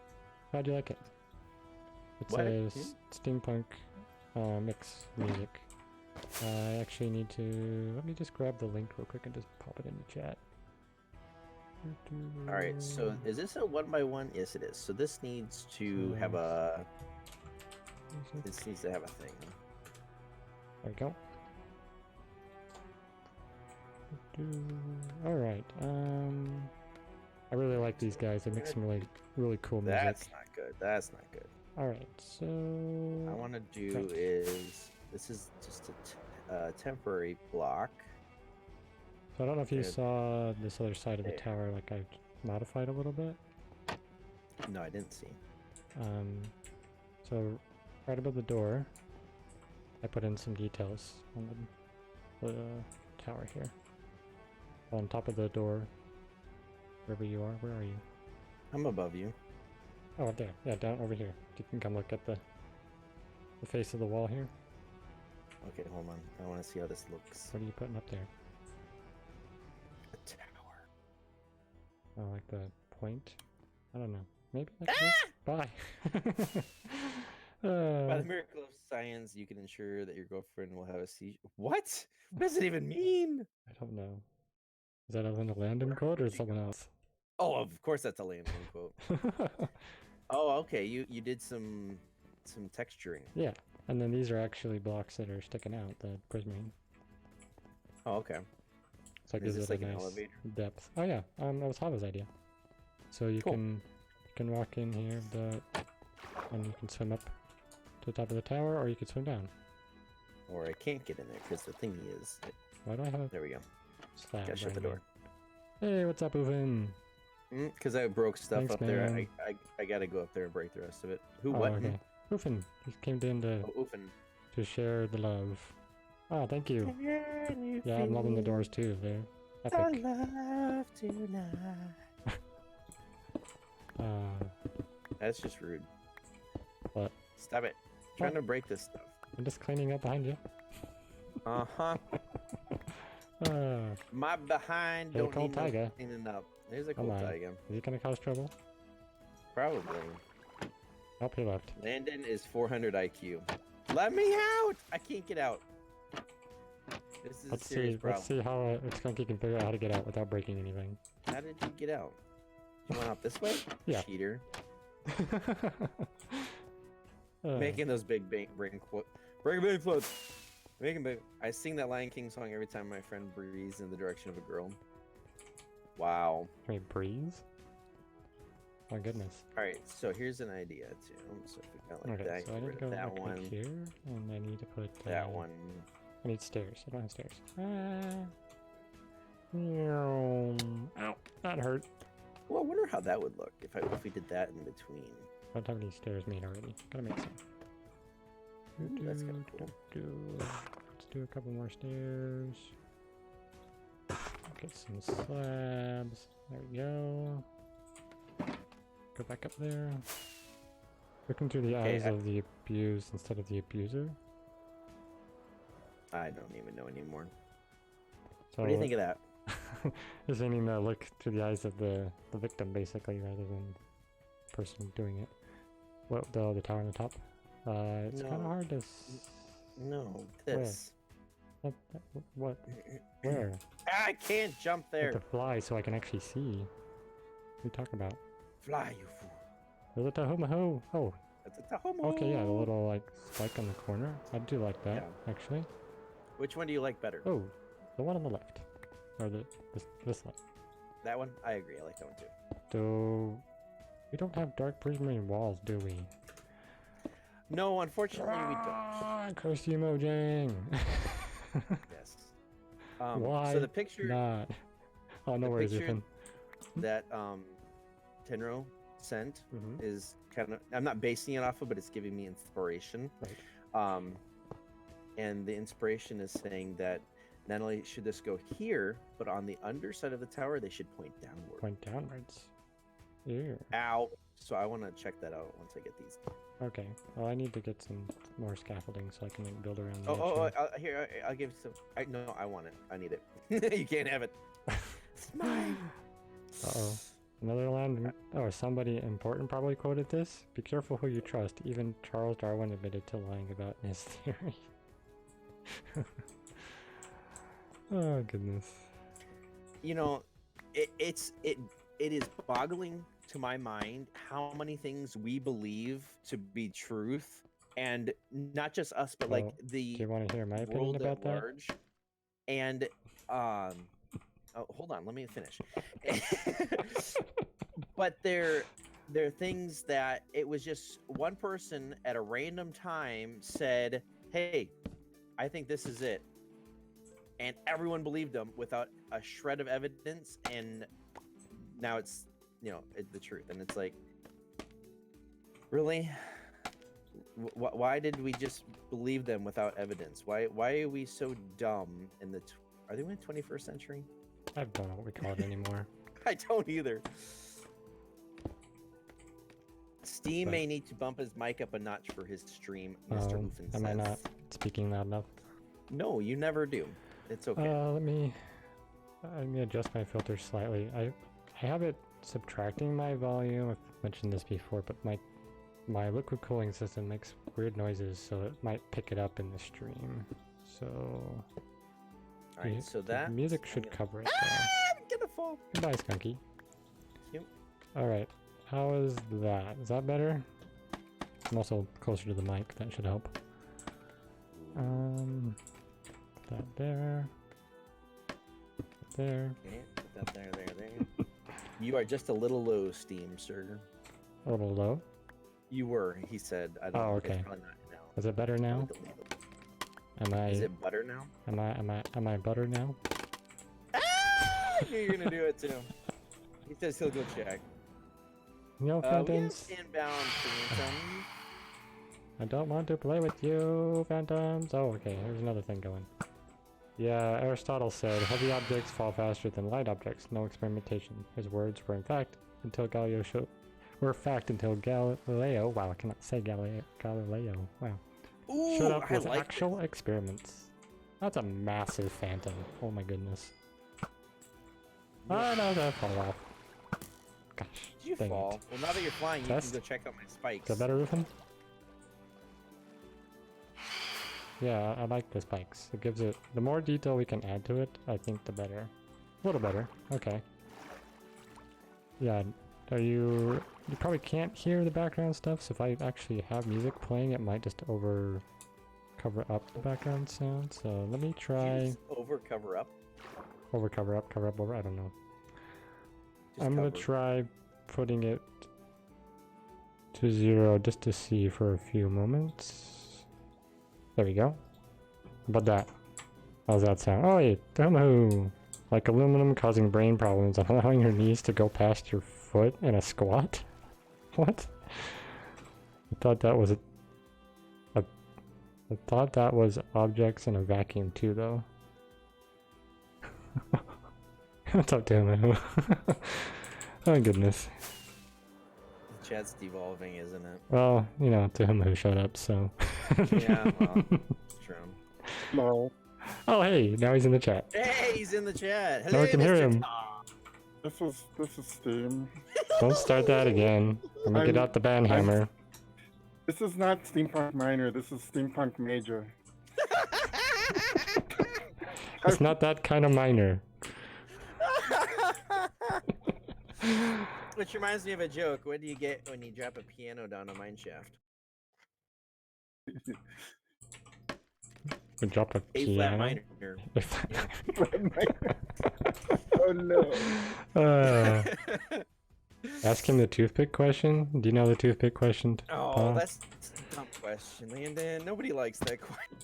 How'd you like it? It What? says steampunk mix music. I actually need to... Let me just grab the link real quick and just pop it in the chat. All right. So is this a 1x1? Yes, it is. So this needs to have a. This needs to have a thing. There we go. Alright, I really like these guys. They make some really cool music. That's not good. That's not good. Alright, so... What I want to do is this is just a temporary block. So I don't know if you Good. saw this other side of the There. tower, like I modified a little bit. No, I didn't see. So right above the door, I put in some details on the tower here. On top of the door, wherever you are, where are you? I'm above you. Oh, up there. Yeah, down over here. You can come look at the face of the wall here. Okay, hold on. I want to see how this looks. What are you putting up there? A tower. Oh, like the point? I don't know. Maybe that's it? Bye! By the miracle of science, you can ensure that your girlfriend will have a seizure. What? What does it even mean? I don't know. Is that a Landon quote or something else? Oh, of course that's a Landon quote. Oh, okay. You did some texturing. Yeah, and then these are actually blocks that are sticking out, the prismarine. Oh, okay. So it Is gives this it a like an nice elevator? depth. Oh yeah, that was Hava's idea. So you Cool. can walk in here, and you can swim up to the top of the tower, or you can swim down. Or I can't get in there because the thingy is. Why do I have a There we go. slab Gotta shut the right door. here? Hey, what's up, Uvin? Because I broke stuff Thanks, up there. man. I gotta go up there and break the rest of it. Who? Oh, What? okay. Ufin, he came in Oh, Oofin. to share the love. Oh, thank you. Yeah, I'm loving the doors too. They're epic. love tonight. That's just rude. What? Stop it. Trying to break this stuff. I'm just cleaning up behind you. Uh-huh. Uh, My behind Hey, don't cold need no tiger. cleaning up. There's a Come cold on. tiger. is he gonna cause trouble? Probably. Oh, he left. Landon is 400 IQ. Let me out! I can't get out. This is Let's a serious see. problem. Let's see how Skunky can figure out how to get out without breaking anything. How did you get out? You went out this way? Yeah. Cheater. Uh, Making those big brain floats. Making big. I sing that Lion King song every time my friend breathes in the direction of a girl. Wow. Wait, breeze? My goodness. All right, so here's an idea too. So if we got like Okay, that, so I get need rid to of go that like one, right here, and I need to put that one. I need stairs. I don't have stairs. Ow, that hurt. Well, I wonder how that would look if we did that in between. I don't have any stairs made already. Gotta make some. Ooh, that's kind of cool. Let's do a couple more stairs. Get some slabs. There we go. Go back up there. Looking through the eyes of the abused instead of the abuser. I don't even know anymore. So What do you think of that? Just meaning to look through the eyes of the victim, basically, rather than the person doing it. What, the tower on the top? It's kind of hard to... No, this. What? Where? I can't jump I there. have to fly so I can actually see. What are you talking about? Fly, you fool. There's a Tahomaho! Oh, That's a Tahomo. okay, yeah, the little, like, spike on the corner. I do like that, actually. Which one do you like better? Oh, the one on the left. Or this one. That one? I agree. I like that one too. So, we don't have dark prismarine walls, do we? No, unfortunately we don't. Curse you, Mojang! Yes. Why so the picture not? Oh, no worries, picture Ethan. that Tenro sent is kind of, I'm not basing it off of, but it's giving me inspiration. Right. And the inspiration is saying that not only should this go here, but on the underside of the tower, they should point downward. Point downwards. Ew. Ow. So I want to check that out once I get these. Okay. Well, I need to get some more scaffolding so I can like, build around the Here, I'll give you some. No, I want it. I need it. You can't have it. It's mine. Uh-oh. Another land... Oh, somebody important probably quoted this. Be careful who you trust. Even Charles Darwin admitted to lying about his theory. Oh, goodness. You know, it is boggling to my mind how many things we believe to be truth, and not just us, but like the do you want to hear my opinion world about at that? large. And oh, hold on, let me finish. But there are things that it was just one person at a random time said, "Hey, I think this is it," and everyone believed them without a shred of evidence, and now it's the truth. And it's like, really, why did we just believe them without evidence? Why are we so dumb in the are they in the 21st century? I don't know what we call it anymore. I don't either. Steam may need to bump his mic up a notch for his stream, Mr. Hoofin says. Am I not speaking loud enough? No, you never do. It's okay. Let me adjust my filter slightly. I have it subtracting my volume. I've mentioned this before, but my liquid cooling system makes weird noises, so it might pick it up in the stream. So, all right, so that music should cover it. I'm gonna fall. Goodbye, Skunky. Yep. All right, how is that? Is that better? I'm also closer to the mic. That should help. That there. There. Okay, put that there. You are just a little low, Steam, sir. A little low? You were, he said. I don't know. Okay. It's probably not now. Is it better now? Is it butter now? Am I butter now? Ah! I knew you were gonna do it too. He says he'll go check. No, We have Phantoms. inbound Phantoms. I don't want to play with you, Phantoms. Oh, okay. Here's another thing going. Yeah, Aristotle said, heavy objects fall faster than light objects. No experimentation. His words were fact until Galileo. Wow, I cannot say Galileo. Wow. Ooh, Shut up I with like actual experiments. That's a massive phantom. Oh my goodness. Oh no, that fell off. Gosh. Did you dang fall? it. Well, now that you're flying, you Test? can go check out my spikes. Is that better, Rufin? Yeah, I like the spikes. It gives it... The more detail we can add to it, I think the better. A little better. Okay. Yeah, are you... You probably can't hear the background stuff, so if I actually have music playing, it might just cover up the background sound. So let me try... cover up? Cover up, I don't know. Just I'm gonna cover. try putting it to 0 just to see for a few moments. There we go. How about that? How's that sound? Oh wait, Domo! Like aluminum causing brain problems and allowing your knees to go past your foot in a squat? What? I thought that was I thought that was objects in a vacuum too, though. What's up, Domo? Oh goodness. The chat's devolving, isn't it? Well, you know, Domo showed up, so. Yeah, well, true. No, Oh hey, now he's in the chat. Hey, he's in the chat. Now we Hey, can hear Mr. him. Tom. this is Steam. Don't start that again. Let me get out the band hammer. This is not Steampunk Minor. This is Steampunk Major. It's not that kind of minor. Which reminds me of a joke. What do you get when you drop a piano down a mine shaft? We drop a A piano. flat minor. Oh no. Ask him the toothpick question. Do you know the toothpick question? Oh, Paul? that's a dumb question, Landon. Nobody likes that question.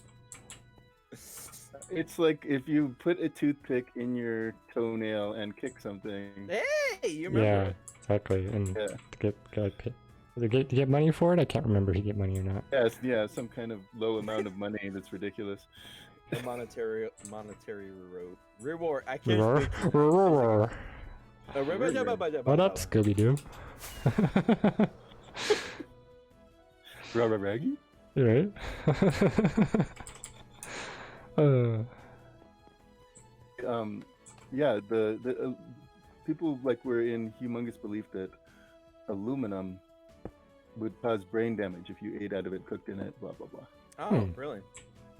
It's like if you put a toothpick in your toenail and kick something. Hey, you remember Yeah, it? exactly. And Yeah. to get money for it? I can't remember if you get money or not. Yes, yeah, some kind of low amount of money that's ridiculous. The monetary reward. I Roar. can't. Roar. What up, Scooby Doo? Rubber Raggy? You right? Yeah, the people like were in humongous belief that aluminum would cause brain damage if you ate out of it, cooked in it, blah blah blah. Oh, really?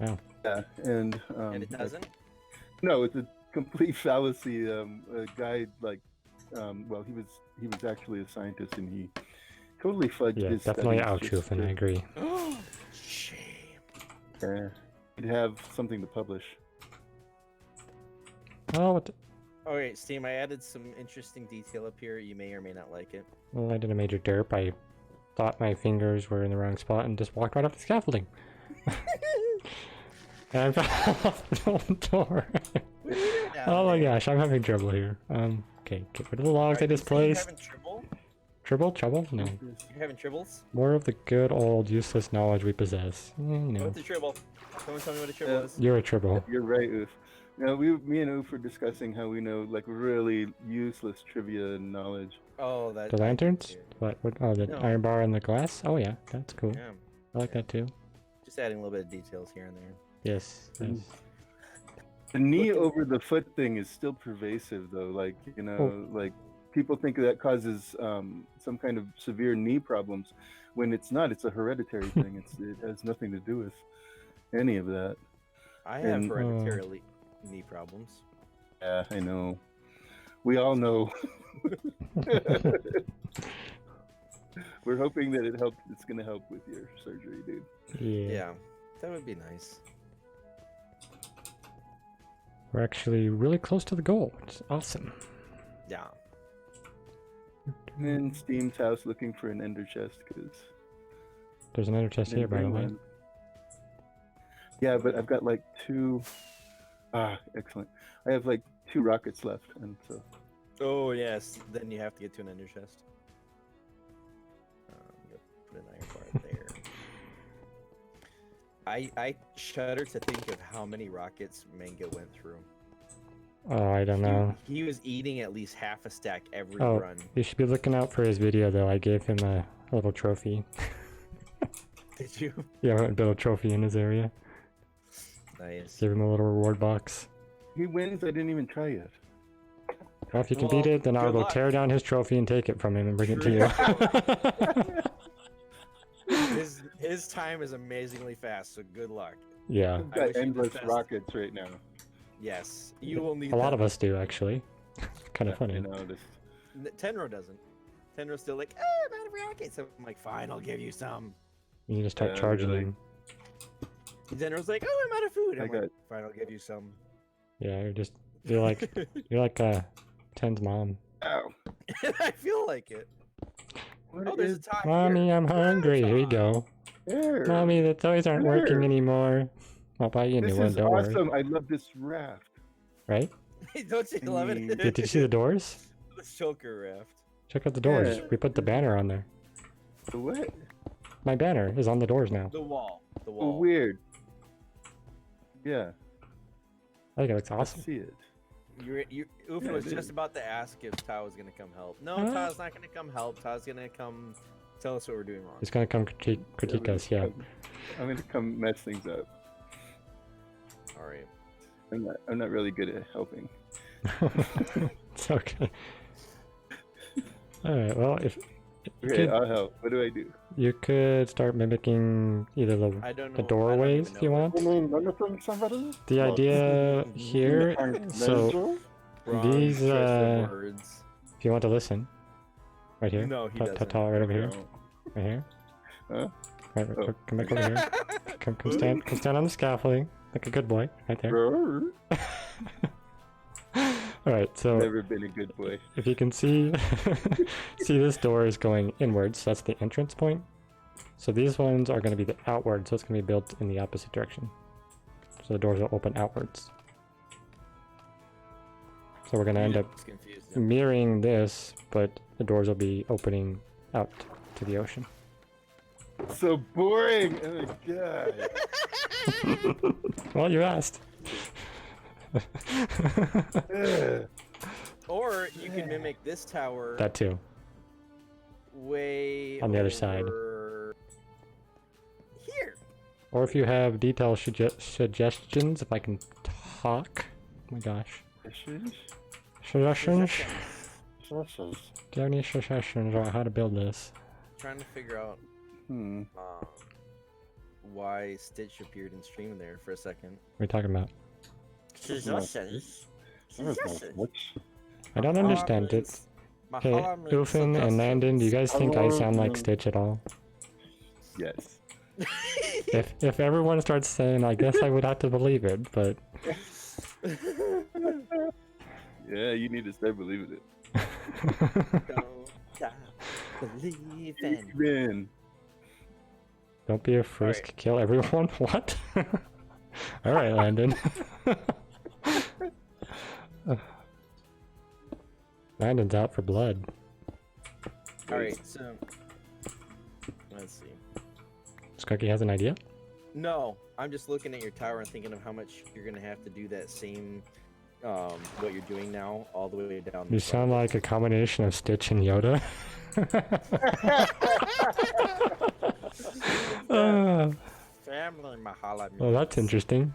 Yeah, and And it doesn't? No, it's a complete fallacy. A guy like, well, he was actually a scientist, and he totally fudged Yeah, his definitely studies just Alchufen, I to- agree. Shame. He'd have something to publish. Oh, what the... Oh wait, Steam, I added some interesting detail up here. You may or may not like it. Well, I did a major derp. I thought my fingers were in the wrong spot and just walked right off the scaffolding. And I fell off the door. Oh my gosh, I'm having trouble here. Okay, get rid of the logs I just You placed. having trouble? Trouble? No. You having tribbles? More of the good old useless knowledge we possess. You know. What's a tribble? Someone tell me what a tribble is. You're a tribble. You're right, Oof. Now, me and Oof were discussing how we know like really useless trivia and knowledge. Oh, that. The lanterns? What? Oh, the No. iron bar and the glass? Oh yeah, that's cool. Yeah. I like that too. Just adding a little bit of details here and there. Yes. yes. The knee over the foot thing is still pervasive, though. Like, you know, like people think that causes some kind of severe knee problems, when it's not. It's a hereditary thing. It has nothing to do with any of that. I have And, hereditary knee problems. Yeah, I know. We all know. We're hoping that it helps. It's gonna help with your surgery, dude. Yeah. Yeah, that would be nice. We're actually really close to the goal. It's awesome. Yeah. I'm in Steam's house looking for an ender chest because. There's another chest here, by the way. Yeah, but I've got like 2. Excellent. I have like 2 rockets left, and so. Oh yes, then you have to get to an ender chest. Put an iron bar there. I shudder to think of how many rockets Manga went through. Oh, I don't know. He was eating at least half a stack every Oh, run. you should be looking out for his video, though. I gave him a little trophy. Did you? Yeah, I built a trophy in his area. Nice. Gave him a little reward box. He wins. I didn't even try yet. Well, if you can beat it, then I'll good go luck. tear down his trophy and take it from him and bring it to you. His time is amazingly fast, so good luck. Yeah, I've I got wish you the endless best. rockets right now. Yes, you will need a lot them. of us do, actually. Kind of funny. You know, just Tenro doesn't. Tenro's still like, I'm out of rockets. I'm like, fine, I'll give you some. You can just start Yeah, charging really. them. Tenro's like, oh, I'm out of food. I I'm got- like, fine, I'll give you some. Yeah, you're like Ten's mom. ow. I feel like it. What Oh, there's a is tie Mommy, here. I'm hungry. Here you go. there? Mommy, the toys aren't working There. anymore. I'll buy you a This new one, is don't worry. awesome. I love this raft. Right? Don't you I love mean- it? Did you see the doors? The shulker raft. Check out the doors. Yeah. We put the banner on there. The what? My banner is on the doors now. The wall. The Oh, wall. weird. Yeah, I think it looks I awesome. see it. Ufin Yeah, was it just is. about to ask if Ta was gonna come help. No, Huh? Ta's not gonna come help. Ta's gonna come tell us what we're doing wrong. He's gonna come critique us, yeah. I'm gonna come mess things up. All right. I'm not really good at helping. It's okay. Alright, well, if you Okay, could, I'll help. What do I do? you could start mimicking either the I don't know. the doorways if you want. The idea here, so these, if you want to listen, right here, No, he Ta- doesn't. Ta-ta, right over here, right here. Huh? Right, Oh. come back over here. Come stand on the scaffolding, like a good boy, right there. Alright, so Never been a good boy. if you can see, see this door is going inwards, so that's the entrance point. So these ones are going to be the outward, so it's going to be built in the opposite direction. So the doors will open outwards. So we're going to end up It's confused. mirroring this, but the doors will be opening out to the ocean. So boring. Oh my god. Well, you asked. Ugh. Or you can mimic this tower That too. way On the other side. over here. Or if you have detailed suggestions, if I can talk. Oh my gosh. Suggestions? Do you have any suggestions on how to build this? Trying to figure out why Stitch appeared in stream there for a second. What are you talking about? Suggestions. I don't understand it. Okay, Ufin and Landon, do you guys think I sound like Stitch at all? Yes. If everyone starts saying, I guess I would have to believe it, but Yeah, you need to start believing it. Don't stop believing. Man. don't be a frisk, kill everyone. What? Alright, Landon. Landon's out for blood. Alright, so let's see. Skunky has an idea? No, I'm just looking at your tower and thinking of how much you're gonna have to do that same what you're doing now all the way down. You sound like a combination of Stitch and Yoda. Family Mahala. Well, that's interesting.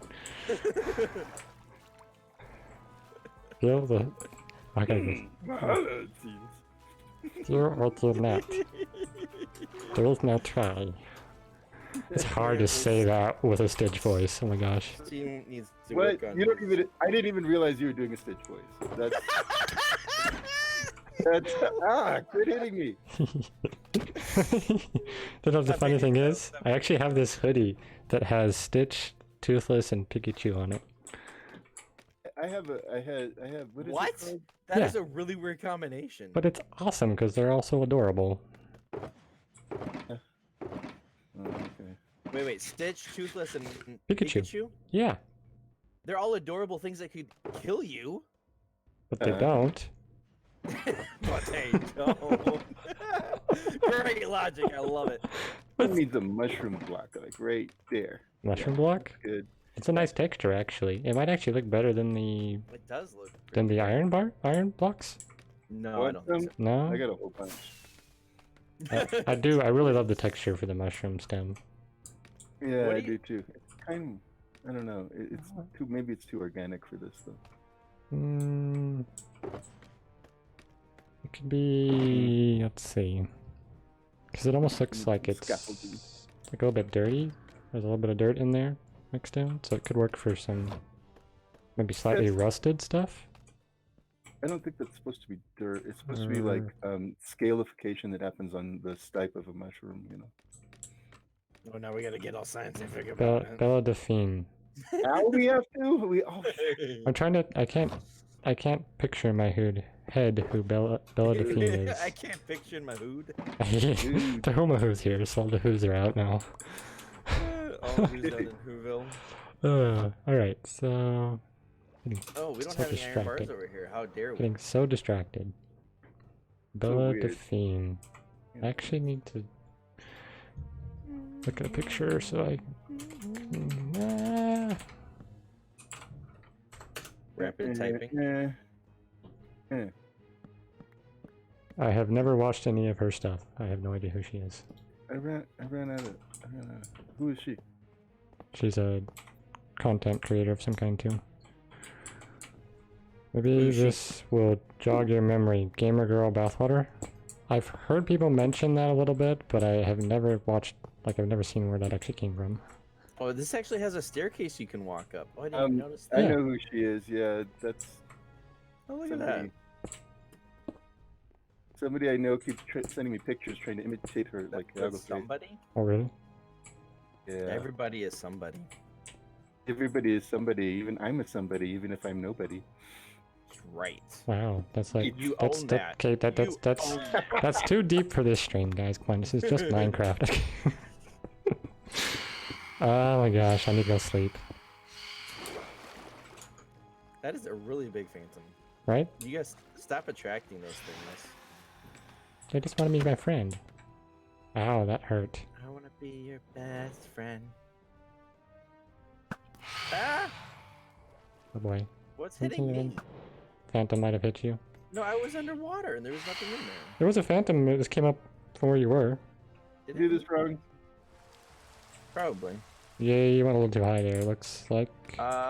Feel the... Okay, you're what you're not. There is no try. It's hard to say that with a Stitch voice. Oh my gosh. Team needs to What? work on You don't even. I didn't even realize you were doing a Stitch voice. That's. Quit hitting me. You know, the funny thing is, I actually have this hoodie that has Stitch, Toothless, and Pikachu on it. I have. What is What? it called? That Yeah. is a really weird combination. But it's awesome because they're all so adorable. Oh, okay. Wait, Stitch, Toothless, and Pikachu. Pikachu? Yeah, They're all adorable things that could kill you. but they don't. But they don't. Great logic, I love it. It needs a mushroom block, like right there. Mushroom block? Good. It's a nice texture, actually. It might actually look better than the It does look. iron blocks. No, I don't think so. No, I got a whole bunch. I do. I really love the texture for the mushroom stem. Yeah, What I do you- do too. It's kind of. I don't know. It's too. Maybe it's too organic for this though. Mm, it could be. Let's see. Because it almost looks like it's Scaffolding. like a little bit dirty. There's a little bit of dirt in there mixed in, so it could work for some maybe slightly Yes. rusted stuff. I don't think that's supposed to be dirt. It's supposed to be like scalification that happens on the stipe of a mushroom. You know. Oh, now we gotta get all scientific Bella, about it. Bella Delphine. Now we have to. We. Oh, I'm trying to. I can't picture my head who Bella Delphine I is. can't picture in my hood. The Who's here, so all the Who's are out now. All who's done in Whoville. Alright, so... Oh, we don't So have any iron bars distracted. over here. How dare we? Getting so distracted. Bella weird. Delphine. I actually need to look at a picture so I can... Rapid typing. I have never watched any of her stuff. I have no idea who she is. I ran out of. Who is she? She's a content creator of some kind too. Maybe Who is she? this will jog your memory. Gamer Girl Bathwater? I've heard people mention that a little bit, but I have never watched, like I've never seen where that actually came from. Oh, this actually has a staircase you can walk up. Oh, I didn't even notice that. I Yeah. know who she is. Yeah, that's Oh, look at that. somebody. Somebody I know keeps sending me pictures trying to imitate her, like That's Yago. somebody? Oh really? Yeah. Everybody is somebody. Everybody is somebody. Even I'm a somebody, even if I'm nobody. That's right. Wow, that's like You that's own the- that. okay. That's own that. that's too deep for this stream, guys. Come on, this is just Minecraft. Oh my gosh, I need to go sleep. That is a really big phantom. Right? You guys stop attracting those things. They just want to be my friend. Ow, that hurt. I want to be your best friend. Ah! Oh boy, What's hitting me? Phantom might have hit you. No, I was underwater and there was nothing in there. There was a phantom that just came up from where you were. Did Do it? this wrong. Probably. Yeah, you went a little too high there. Looks like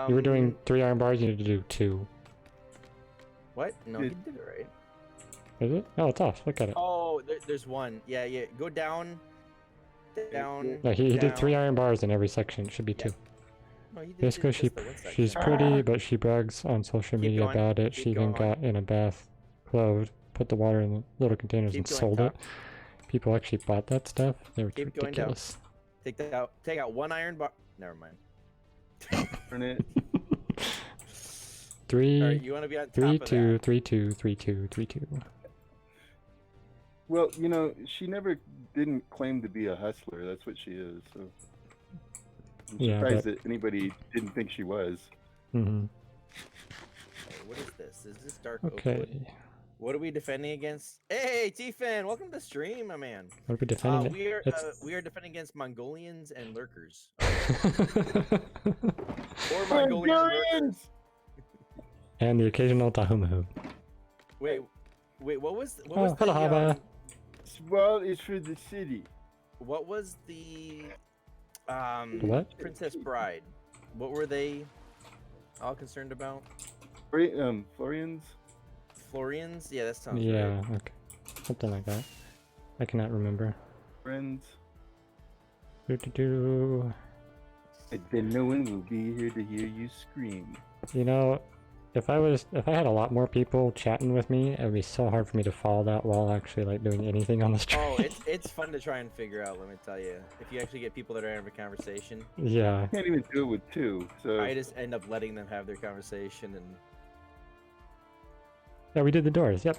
you were doing 3 iron bars. You need to do 2. What? No, he did it right. Is it? Oh, it's off. Look at it. Oh, there's one. Yeah, yeah. Go down. Down. No, he did 3 down. iron bars in every section. It should be 2. No, he did Basically, just the one section. she's pretty, but she brags on social Keep media going, about it. keep She even going. got in a bath, clothed, put the water in the little containers Keep and going, sold Top. it. People actually bought that stuff. They were Keep going down. ridiculous. Take that out. Take out 1 iron bar. Never mind. Turn it. 3, Alright, you want to be on top 3, of 2, that. 3, 2, 3, 2, 3, 2. Well, you know, she never didn't claim to be a hustler. That's what she is. So I'm Yeah, surprised but- that anybody didn't think she was. Mm-hmm. Okay, what is this? Is this dark Okay. oakwood? What are we defending against? Hey, T-Fan, welcome to the stream, my man. What are we defending? We are defending against Mongolians and lurkers. it? Or Mongolian lurkers. And the occasional Tahumahu. Wait, what was Oh, the hello, Hava. Swell is for the city. what was the What? Princess Bride? What were they all concerned about? Florians? Florians? Yeah, that sounds Yeah, right. okay. Something like that. I cannot remember. Friends. Do-do-do. And then no one will be here to hear you scream. You know, if I had a lot more people chatting with me, it would be so hard for me to follow that while actually like doing anything on the stream. Oh, it's fun to try and figure out, let me tell you. If you actually get people that are having a conversation, Yeah. Can't even do it with 2. So I just end up letting them have their conversation and Yeah, we did the doors. Yep.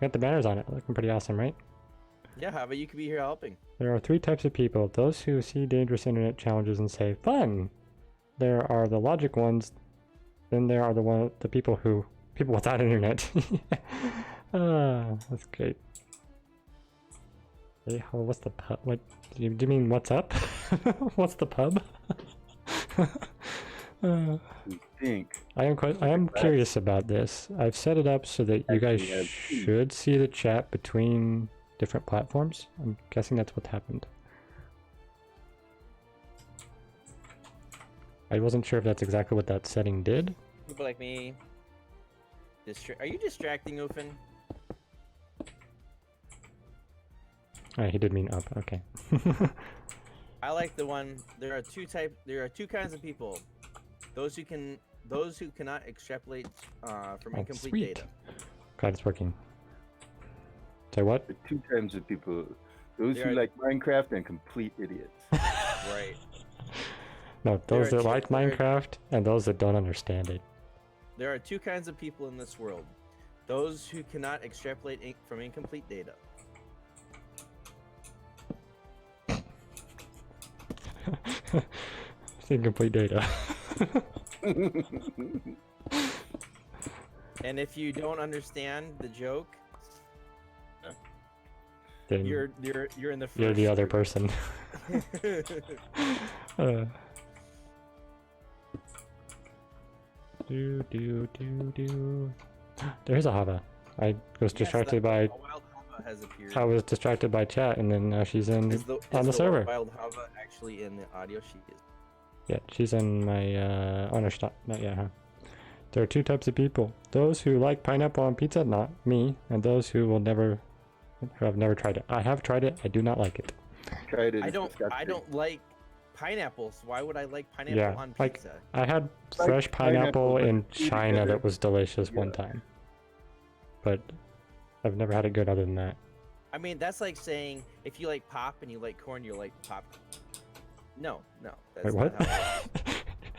Got the banners on it. Looking pretty awesome, right? yeah, Hava, you could be here helping. There are 3 types of people. Those who see dangerous internet challenges and say, fun! There are the logic ones. Then there are the people without internet. That's great. Hey, what's the pub? What, do you mean what's up? What's the pub? I think. I am curious about this. I've set it up so that you guys Actually, should see the chat between different platforms. I'm guessing that's what happened. I wasn't sure if that's exactly what that setting did. People like me. Are you distracting, Oofin? He did mean up. Okay. I like the one. There are two kinds of people. Those who cannot extrapolate from Oh, incomplete sweet. data. Glad it's working. Say what? The 2 types of people. Those There who are- like Minecraft and complete idiots. Right. No, There those are that two- like there are- Minecraft and those that don't understand it. There are 2 kinds of people in this world. Those who cannot extrapolate from incomplete data. It's incomplete data. And if you don't understand the joke, Then you're in the first you're the other group. person. uh. Do. There's a Hava. I was distracted by. A wild Hava has appeared. I was distracted by chat, and then now she's in on the server. Wild Hava actually in the audio sheet? Yeah, she's in my honor stop. Not yet, huh? There are two types of people: those who like pineapple on pizza, not me, and those who have never tried it. I have tried it. I do not like it. Tried it. I don't like pineapples. Why would I like pineapple Yeah, on like pizza? I had Like fresh pineapple pineapple, in but eat China together. that was delicious one Yeah. time, but I've never had it good other than that. I mean, that's like saying if you like pop and you like corn, you like pop. No, that's Wait, not what? how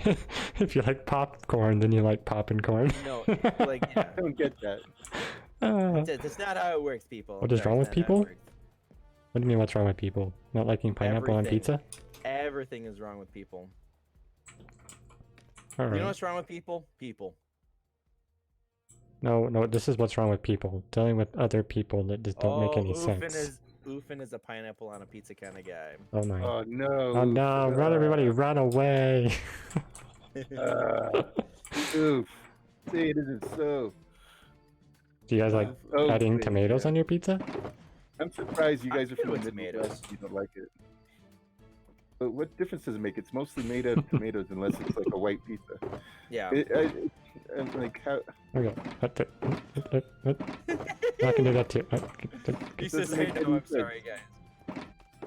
it If you like popcorn, then you like popping corn. works. No, like yeah. I don't get that. That's not how it works, people. What is Sorry, wrong it's with not how it people? works. What do you mean? What's wrong with people? Not liking pineapple on Everything. pizza? Everything is wrong with people. All You right. know what's wrong with people? People. No. This is what's wrong with people. Dealing with other people that just don't make any sense. Oofin is a pineapple on a pizza kind of guy. Oh my. Oh no. Oh no! Run, everybody! Run away! Oof. See, it isn't so. Do you guys like Oh, adding wait, tomatoes yeah. on your pizza? I'm surprised you I'm guys are good from with the tomatoes. Midwest. You don't like it. But what difference does it make? It's mostly made out of tomatoes, unless it's like a white pizza. Yeah. I'm like, how? Okay. I can do that too. He doesn't says, make "Hey, any no, I'm sense. sorry, guys."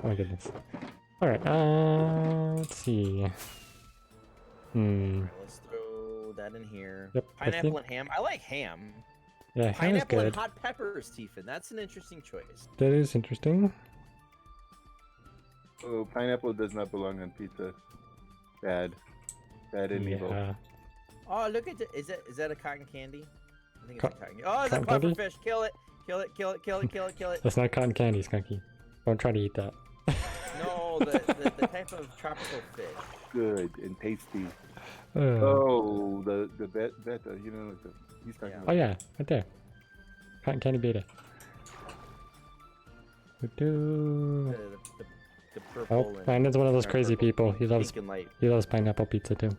Oh my goodness. All right. Let's see. Alright, let's throw that in here. Yep, I Pineapple think- and ham. I like ham. Yeah, ham is Pineapple and good. hot peppers, Tiefin. That's an interesting choice. That is interesting. Oh, pineapple does not belong on pizza. Bad and evil. Yeah. Oh, look at it. Is that a cotton candy? I think it's Co- a cotton candy. Oh, it's a cotton puffer candy? fish. Kill it. Kill it. Kill it. Kill it. Kill it. Kill it. That's not cotton candy, Skunky. Don't try to eat that. No, the type of tropical fish. Good and tasty. Oh Oh, the beta, you know, like he's talking Yeah. about. yeah, right there. Cotton candy beta. The purple. Oh, Brandon's one of those or crazy purple, people. pink, He loves pink and light. pineapple pizza too.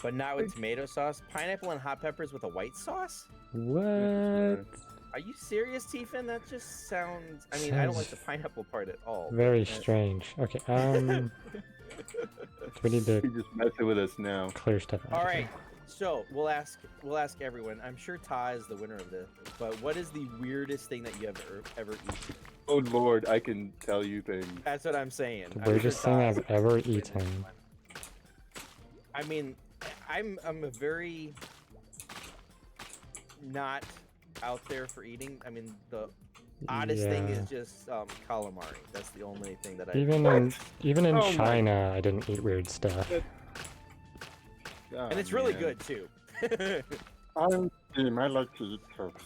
But not with tomato sauce. Pineapple and hot peppers with a white sauce? What? Are you serious, Tiefin? That just sounds. I mean, I don't like the pineapple part at all. Very but- strange. Okay, we need to He's just messing with us now. clear stuff out. All right. So we'll ask everyone. I'm sure Ta is the winner of this. But what is the weirdest thing that you have ever eaten? Oh Lord, I can tell you things. That's what I'm saying. The I'm sure weirdest thing Ta is I've ever the winner. eaten. I mean, I'm a very not out there for eating. I mean, the oddest thing Yeah. is just calamari. That's the only thing that I. Even in Oh my- China, I didn't eat weird stuff. Oh, And it's really man. good too. I'm Jim. I like to eat toast.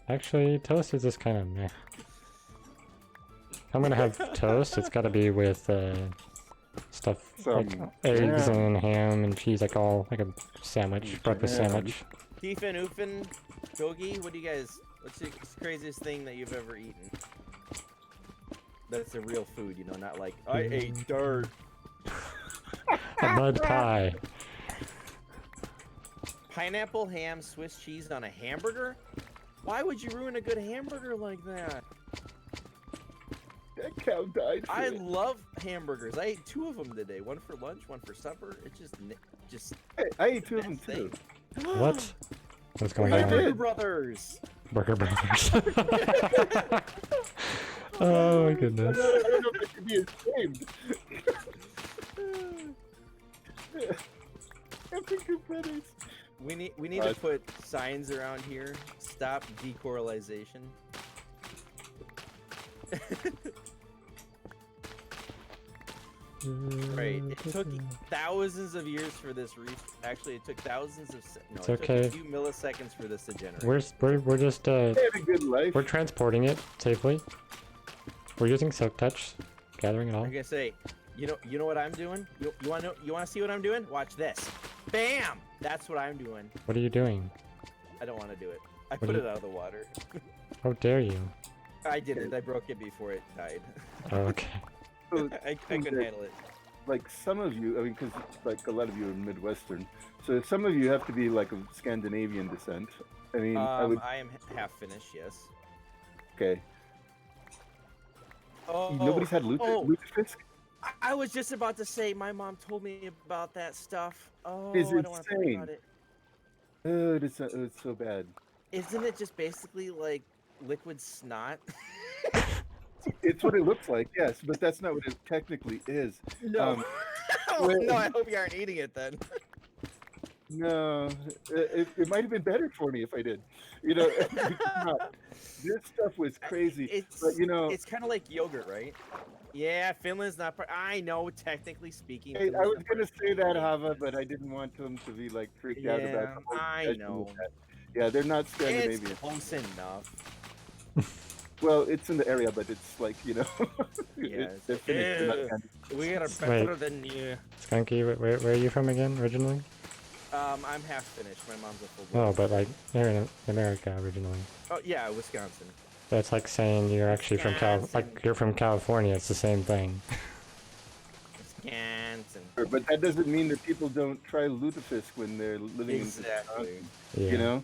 Actually, toast is just kind of meh. If I'm gonna have toast, it's gotta be with stuff like Some eggs jam. and ham and cheese, like like a sandwich, Some breakfast jam. sandwich. Tiefin, Oofin, Gogi, what do you guys? What's the craziest thing that you've ever eaten? That's a real food, you know, not like I ate dirt. A mud pie. Pineapple, ham, Swiss cheese on a hamburger? Why would you ruin a good hamburger like that? That cow died. For I it. love hamburgers. I ate 2 of them today. One for lunch, one for supper. It's just Hey, I ate 2 of them best too. thing. What? What's going I on? Hamburger did. Brothers. Burger Brothers. Oh my goodness. I don't know if I should be ashamed. Hamburger Brothers. We need to put signs around here. Stop decoralization. Right. It took thousands of years for this Actually, it took thousands of no. It's It took okay. a few milliseconds for this to generate. We're just They had a good life. we're transporting it safely. We're using silk touch, gathering it all. I'm gonna say, you know what I'm doing? You want to see what I'm doing? Watch this. Bam! That's what I'm doing. What are you doing? I don't want to do it. I What put do it out of the water. How dare you? I did it. I broke it before it died. Oh, okay. So, I couldn't handle it. like some of you, I mean, because like a lot of you are Midwestern, so some of you have to be like of Scandinavian descent. I mean, I would. I am half Finnish. Yes. Okay. Oh. Nobody's had lutefisk. I was just about to say, my mom told me about that stuff. Oh, It's I don't want to think insane. about it. Oh, it's so bad. Isn't it just basically like liquid snot? It's what it looks like, yes, but that's not what it technically is. No. Well- no, I hope you aren't eating it then. No, it might have been better for me if I did. You know, it's not. This stuff was crazy. It's But you know, it's kind of like yogurt, right? Yeah, Finland's not part. I know, technically speaking. hey, I Finland's was not part gonna of say that, Scandinavia. Hava, but I didn't want them to be like freaked out Yeah, about the whole I discussion know. with that. Yeah, they're not It's Scandinavian. close enough. Well, it's in the area, but it's like, you know, Yeah, they're Finnish, they're not Ew. Scandinavian. We are Wait. better than you. Skunky, where are you from again, originally? I'm half Finnish. My mom's a full. Oh, but like, you're in America originally. Oh yeah, Wisconsin. That's like saying you're actually from Wisconsin. you're from California. It's the same thing. Wisconsin. But that doesn't mean that people don't try lutefisk when they're living Exactly. in Wisconsin, Yeah. you know?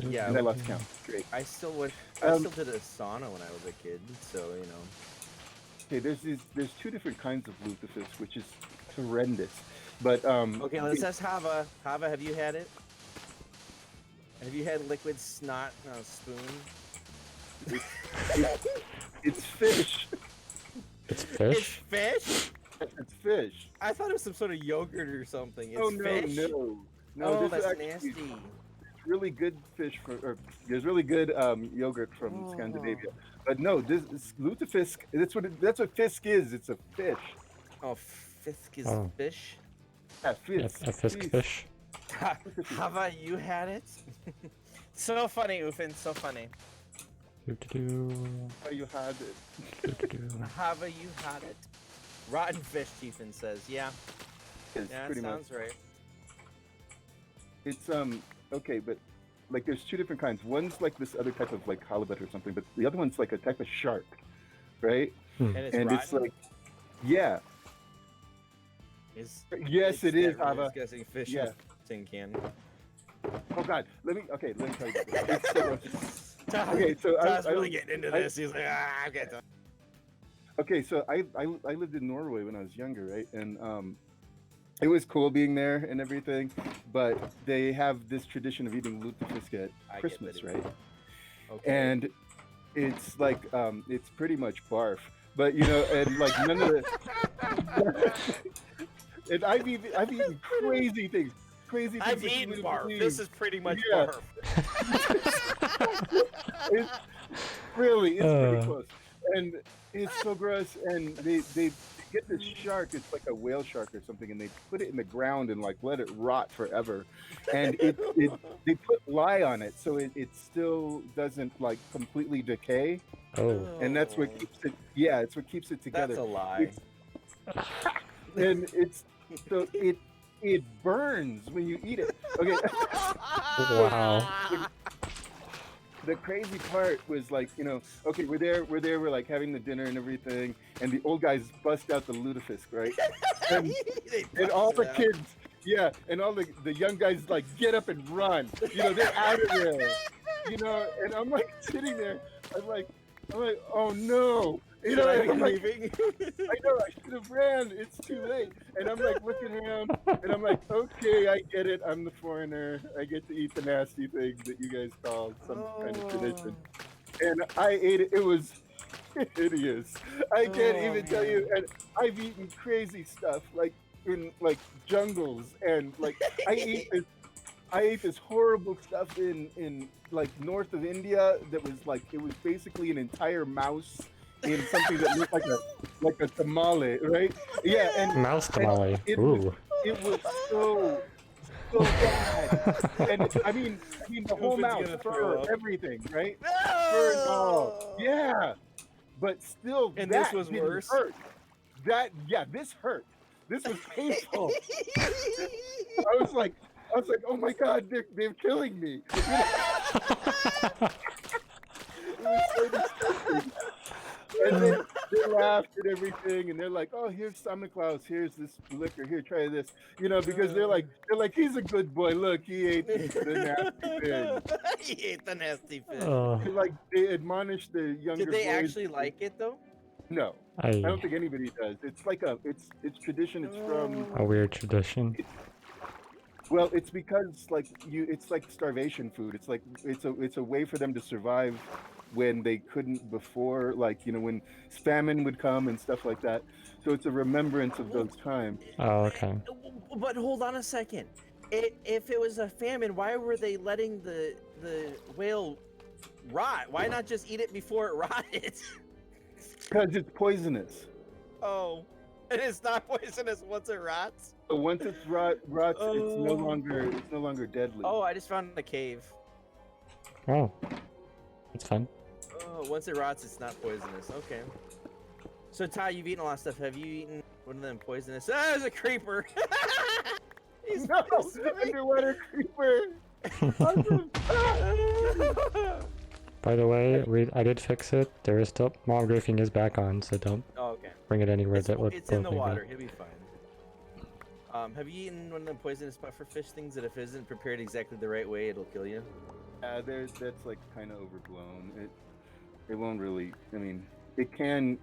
Yeah, And I lost count. Great. I still would. I still did a sauna when I was a kid, so you know. Okay, there's two different kinds of lutefisk, which is horrendous. But Okay, let's ask Hava. Hava, have you had it? Have you had liquid snot on a spoon? it's fish. It's It's fish. fish? It's fish. I thought it was some sort of yogurt or something. It's Oh no, fish? no, no! Oh, this is that's actually nasty. really good fish there's really good yogurt from Oh. Scandinavia. But no, this is lutefisk. That's what fisk is. It's a fish. Oh, fisk is Oh. fish? Yeah, A fisk. fisk fish. Hava, you had it? So funny, Ufin, so funny. Do-do-do. Oh, you had it. Do-do-do. Hava, you had it. Rotten fish, Chiefin says. Yeah, It's yeah, that pretty much. sounds right. It's okay, but like there's two different kinds. One's like this other type of like halibut or something, but the other one's like a type of shark, right? And it's And rotten. it's like, yeah, Is yes, it is, that really Hava. disgusting fish Yeah. in a tin can. Oh God, let me tell you. It's so gross. Todd, Okay, so Todd's I really getting into this. He's like, okay. Okay, so I lived in Norway when I was younger, right? And it was cool being there and everything, but they have this tradition of eating lutefisk at I get Christmas, that it- right? Okay. And it's like it's pretty much barf, but you know, and like none of the and I've eaten crazy things. Crazy things I've that you eaten wouldn't barf. believe. This is pretty much Yeah. barf. It's pretty Uh. close, and it's so gross. And they get this shark. It's like a whale shark or something, and they put it in the ground and like let it rot forever. And they put lye on it, so it still doesn't like completely decay. Oh. And that's what keeps it. Yeah, it's what keeps it together. That's a lie. And it's so it burns when you eat it. Okay. Wow. The crazy part was like, you know, okay, we're like having the dinner and everything, and the old guys bust out the lutefisk, right? And, and all the kids, yeah, and all the young guys like get up and run. You know, they're out of there. You know, and I'm like sitting there, I'm like, oh no. You know, and I'm like, leaving? I know I should have ran. It's too late. And I'm like looking around, and I'm like, okay, I get it. I'm the foreigner. I get to eat the nasty things that you guys call some kind of tradition. And I ate it. It was hideous. I can't Oh, even tell you. And I've eaten crazy stuff like in like jungles, and like I ate this horrible stuff in like north of India that was like it was basically an entire mouse in something that looked like a tamale, right? Yeah, Mouse and tamale. it was so bad. And I mean the whole Oofin's mouse, gonna throw fur, up. everything, right? Fur and all. No! Yeah. But still And this that was didn't worse. hurt. This hurt. This was painful. I was like, oh my god, they're killing me. It was so disgusting. And then they laughed and everything, and they're like, "Oh, here's Santa Claus. Here's this liquor. Here, try this." Because they're like, "He's a good boy. Look, he ate the nasty thing." He ate the nasty fish. Oh, They admonished the younger Did they boys. actually like it though? No, I I don't think anybody does. It's like it's tradition. It's from a weird tradition. well, it's because it's like starvation food. It's like it's a way for them to survive when they couldn't before, when famine would come and stuff like that. So it's a remembrance of those times. Oh, okay. But hold on a second. If it was a famine, why were they letting the whale rot? Why not just eat it before it rotted? Because it's poisonous. Oh, and it's not poisonous once it rots. So once it's rots, it's no longer deadly. Oh, I just found a cave. Oh, it's fun. Oh, once it rots, it's not poisonous. Okay. So Ty, you've eaten a lot of stuff. Have you eaten one of them poisonous? Ah, there's a creeper. He's No, pissed me. underwater creeper. By the way, I did fix it. There is still mom griefing is back on, so don't Oh, okay. bring it anywhere that would It's in the both me water. back. He'll be fine. Have you eaten one of them poisonous pufferfish things that if it isn't prepared exactly the right way, it'll kill you? That's like kind of overblown. It won't really. I mean, it can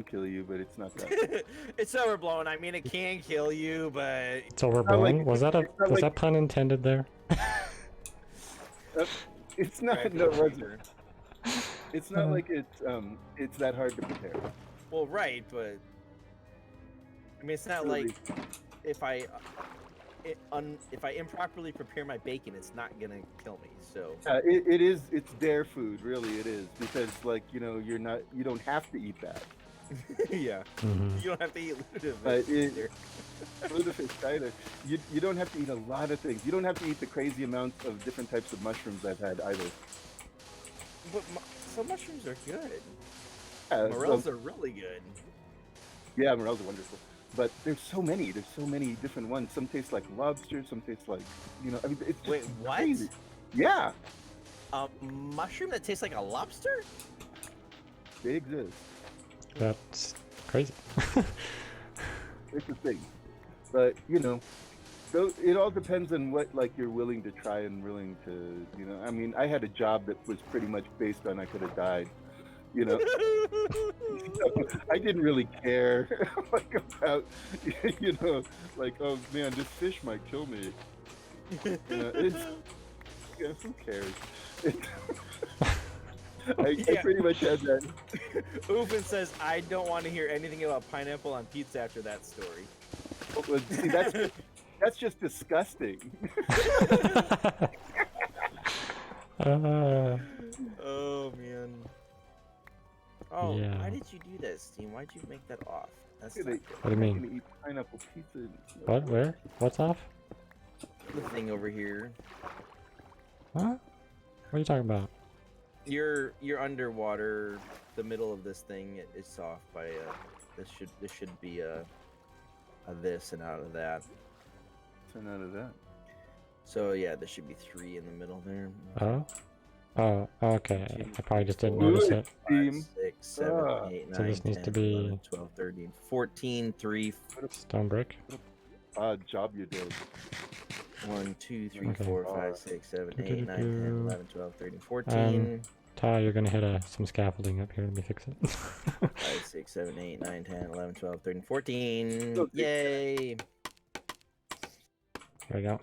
kill you, but it's not that. It's overblown. I mean, it can kill you, but It's overblown. Was that like- that pun intended there? It's not. Right, No, it wasn't. creeper. It's not like it's that hard to prepare. Well, right, but I mean, it's not like if I improperly prepare my bacon, it's not gonna kill me. So It is. It's their food, really. It is because you don't have to eat that. yeah, Mhm. you don't have to eat But lutefisk either. Lutefisk either. You don't have to eat a lot of things. You don't have to eat the crazy amounts of different types of mushrooms I've had either. But some mushrooms are good. Yeah, Morels are really good. yeah, morels are wonderful. But there's so many. There's so many different ones. Some taste like lobster. Some taste like I mean, it's just Wait, what? crazy. Yeah, A mushroom that tastes like a lobster? they exist. That's crazy. It's a thing. But so it all depends on what you're willing to try and willing to I mean, I had a job that was pretty much based on I could have died. I didn't really care about oh man, this fish might kill me. Who cares? I pretty much had that. Oofin says, I don't want to hear anything about pineapple on pizza after that story. Well, see, that's just disgusting. Oh man. Oh, Yeah. why did you do that, Steam? Why'd you make that off? That's not They- good. What do you I'm mean? gonna eat pineapple pizza. What? Where? What's off? The thing over here. Huh? What are you talking about? You're underwater. The middle of this thing is off by this should be a this and out of that. Turn out of that. So yeah, there should be 3 in the middle there. Oh? Oh, okay. I probably just didn't Four, notice it. 5, Steam. 6, 7, Ah. 8, 9, So this needs 10, to be- 11, 12, 13, 14, 3, Stone brick? Odd job you did. 1, 2, 3, Okay. 4, 5, 6, 7, 8, 9, 10, 11, 12, 13, 14. Um, Ty, you're gonna hit some scaffolding up here. Let me fix it. 5, 6, 7, 8, 9, 10, 11, 12, 13, 14. Okay. Yay! There we go.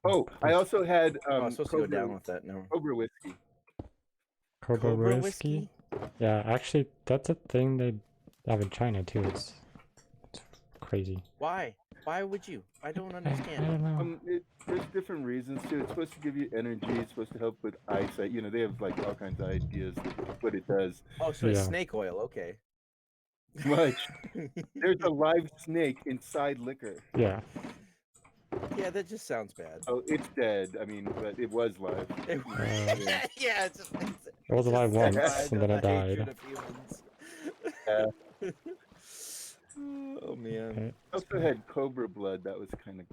Oh, I also had Oh, I'm supposed to go down with that. No. Cobra whiskey. Cobra whiskey? Yeah, actually, that's a thing they have in China too. It's crazy. Why? Why would you? I don't I understand. don't know. There's different reasons too. It's supposed to give you energy. It's supposed to help with eyesight. You know, they have like all kinds of ideas what it does. Oh, so it's Yeah. snake oil. Okay. Much. There's a live snake inside liquor. Yeah. Yeah, that just sounds bad. Oh, it's dead. I mean, but it was live. Yeah, yeah, it's just, It was alive just once, survived and on then it the died. hatred of humans. Oh man. Okay. I also had cobra blood. That was kind of,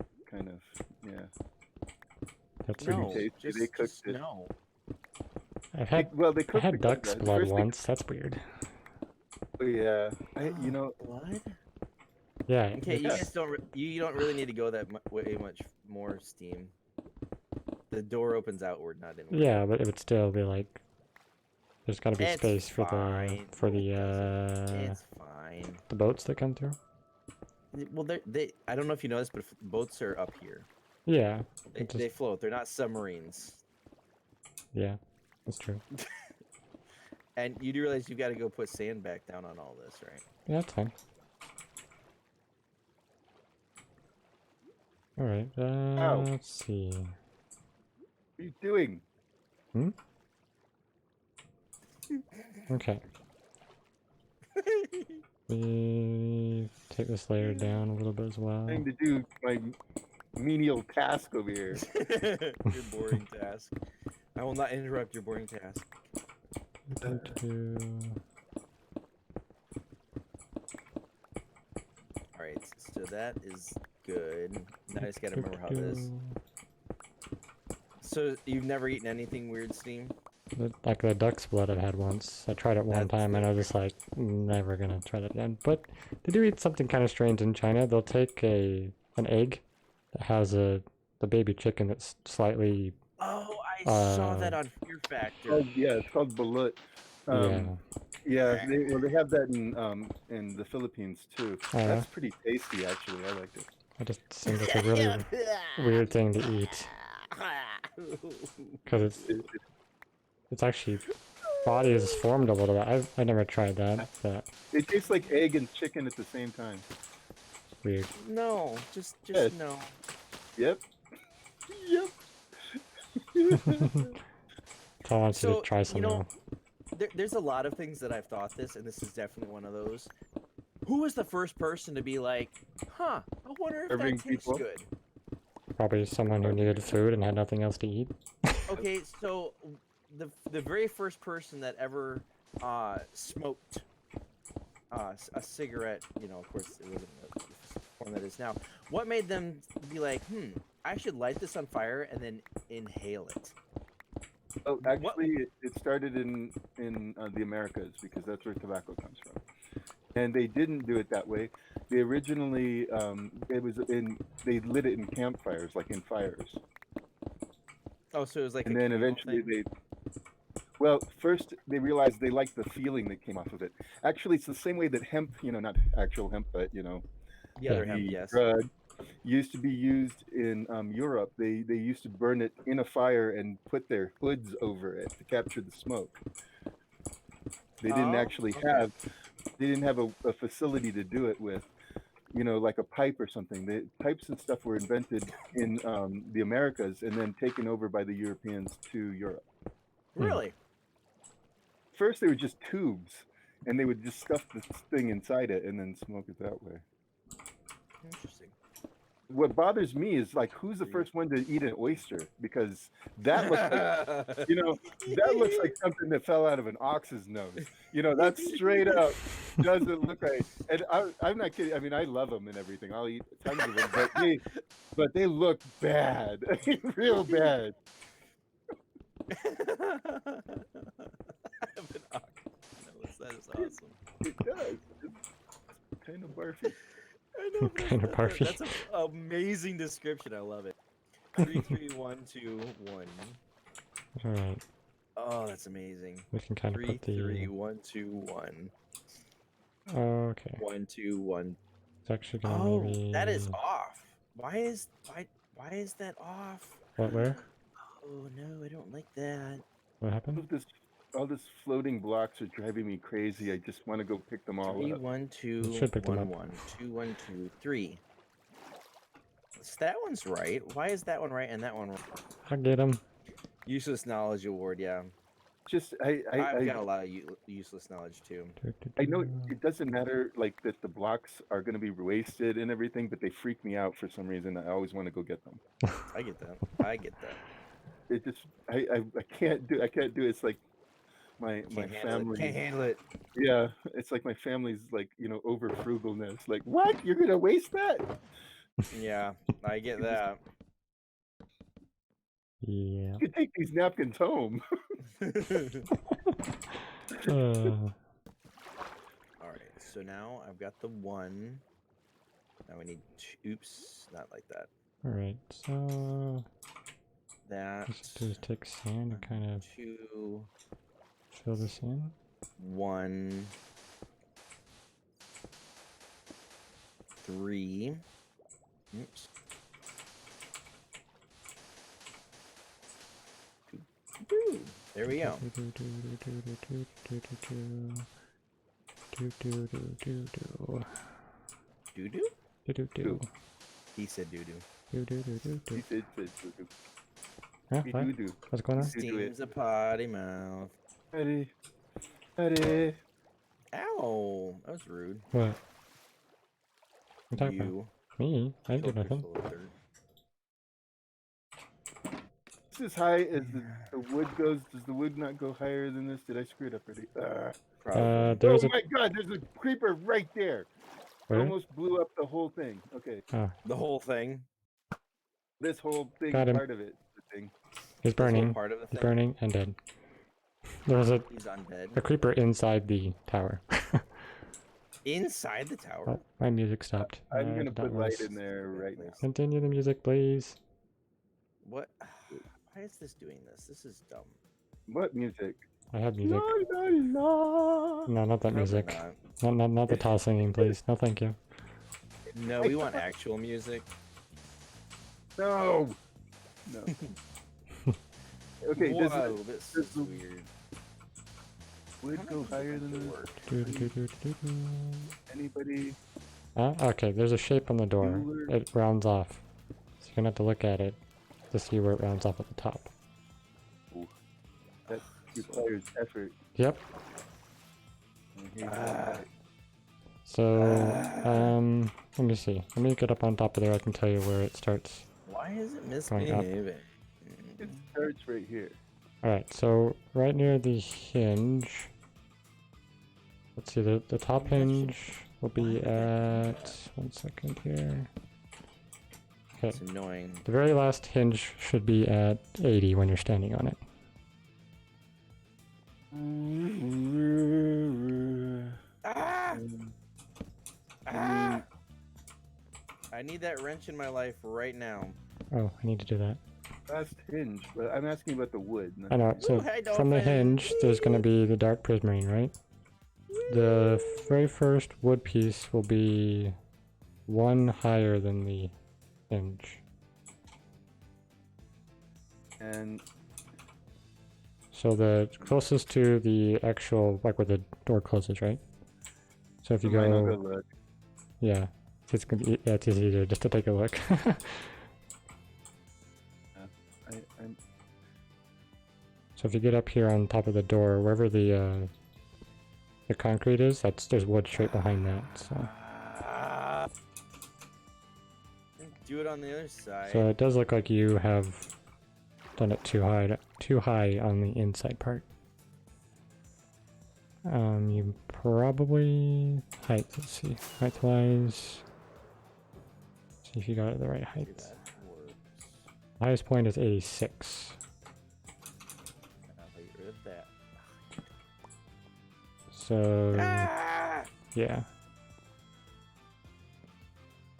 yeah. That's Pretty No, tasty. just, They cooked just it. no. I've had Well, they I cooked the had duck's cobra. blood First they once. That's weird. Oh, yeah. You know, blood. Yeah. Okay, you it's- guys don't. You don't really need to go that way much more steam. The door opens outward, not inward. Yeah, but it would still be like there's got to be It's space for fine. the No, it doesn't. It's fine. the boats that come through. Well, they. I don't know if you know this, but boats are up here. Yeah. They, it just- they float. They're not submarines. Yeah. That's true. And you do realize you've got to go put sand back down on all this, right? Yeah, that's fine. All right. Ow. Let's see. what are you doing? Okay. We take this layer down a little bit as well. Trying to do my menial task over here. Your boring task. I will not interrupt your boring task. Alright, so that is good. Now I just gotta remember how this. So you've never eaten anything weird, Steam? Like the duck's blood I've had once. I tried it one That's time and I was just like, never gonna try that again. But they do eat something kind of strange in China. They'll take an egg that has the baby chicken that's slightly Oh, I saw that on Fear Factor. Oh, yeah, it's called balut. Yeah, they have that in the Philippines too. Oh, yeah? That's pretty tasty, actually. I liked it. It just seems like a really weird thing to eat because it's actually body is formed a little bit. I never tried that. But It tastes like egg and chicken at the same time. weird. No, just Yeah. no. Yep. Yep. So I want you So, to try some you know, now. There's a lot of things that I've thought this, and this is definitely one of those. Who was the first person to be like, huh, I wonder if Serving that tastes people? good? Probably someone who needed food and had nothing else to eat. Okay, so the very first person that ever smoked a cigarette, you know, of course it wasn't the form that it is now. What made them be like, I should light this on fire and then inhale it? Oh, actually, it started in the Americas because that's where tobacco comes from. And they didn't do it that way. They originally they lit it in campfires, like in fires. Oh, so it was like And a then communal eventually thing? well, first they realized they liked the feeling that came off of it. Actually, it's the same way that hemp, you know, not actual hemp, but you know, The other the hemp, yes. drug used to be used in Europe. They used to burn it in a fire and put their hoods over it to capture the smoke. They didn't actually have a facility to do it with, you know, like a pipe or something. The pipes and stuff were invented in the Americas and then taken over by the Europeans to Europe. Really? First, they were just tubes, and they would just stuff this thing inside it and then smoke it that way. Interesting. What bothers me is like, who's the first one to eat an oyster? Because that looks like, you know, that looks like something that fell out of an ox's nose. You know, that straight up doesn't look right. And I'm not kidding. I mean, I love them and everything. I'll eat tons of them, but they look bad, real bad. That is awesome. It does. It's kind of barfy. I know. Kind of barfy. That's an amazing description. I love it. 3, 3, 1, 2, 1. All right. Oh, that's amazing. We can kind of 3, put the. 3, 1, 2, 1. Okay. 1, 2, 1. It's actually gonna Oh, maybe. that is off. Why is that off? What? Where? Oh no, I don't like that. What happened? Move this all this floating blocks are driving me crazy. I just want to go pick them all 3, up. 1, 2, should pick them 1, up. 1, 2, 1, 2, 3. That one's right. Why is that one right and that one wrong? I'll get him. Useless knowledge award, yeah. Just I've got a lot of useless knowledge too. I know it doesn't matter like that the blocks are going to be wasted and everything, but they freak me out for some reason. I always want to go get them. I get that. I get that. It just I can't do it. It's like my family Can't handle it. Yeah, it's like my family's like, over frugalness. Like, what? You're gonna waste that? Yeah, I get that. Yeah. You can take these napkins home. Alright, so now I've got the 1. Now we need 2. Oops, not like that. Alright, so That. just do is take sand and kind of 2, fill this in. 1, 3. Oops. 2. There we go. Doo-doo? He said doo-doo. He said, Huh? "You What? do. What's going on? Steam's a potty mouth. Howdy. Ow! That was rude. What? What are you talking about? You. Me? I didn't do filter nothing. full of dirt. This is high as the wood goes. Does the wood not go higher than this? Did I screw it up already? Probably. There's Oh a my god, there's a creeper right there. where? Almost blew up the whole thing. Okay. Oh, The whole thing. This whole thing, Got him. part of it. The thing. he's This whole burning. part of the He's thing. burning and dead. There was a He's undead. creeper inside the tower. Inside the tower. Oh, my music stopped. I'm I gonna did not put light realize. in there right now. Continue the music, please. What? Why is this doing this? This is dumb. What music? I have music. La, la, la. No, not that Probably music. not. Not the tall singing, please. No, thank you. No, we want actual music. No. No. Okay, does Whoa, it this does is the- weird. wood go higher than this? Anybody? Okay, there's a shape on the door. Ruler. It rounds off. So you're gonna have to look at it to see where it rounds off at the top. That requires effort. Yep. Ah. So, let me see. Let me get up on top of there. I can tell you where it starts. Why is it Going up. misbehaving? It starts right here. Alright, so right near the hinge. Let's see, the top hinge will be at. 1 second here. Okay. It's annoying. The very last hinge should be at 80 when you're standing on it. Ah! Ah! I need that wrench in my life right now. Oh, I need to do that. Last hinge, but I'm asking about the wood. not I know, the- so Hey, from the dolphin. hinge, there's going to be the dark prismarine, right? The very first wood piece will be 1 higher than the hinge. And So the closest to the actual, like where the door closes, right? So if you mine will go, go look. yeah, it's gonna be, yeah, it's easier just to take a look. I'm So if you get up here on top of the door, wherever the concrete is, there's wood straight behind that. So Ah. Do it on the other side. so it does look like you have done it too high on the inside part. You probably let's see, height wise. See if you got it the right See, height. that works. Highest point is 86. I'll get rid of that. So Ah! yeah,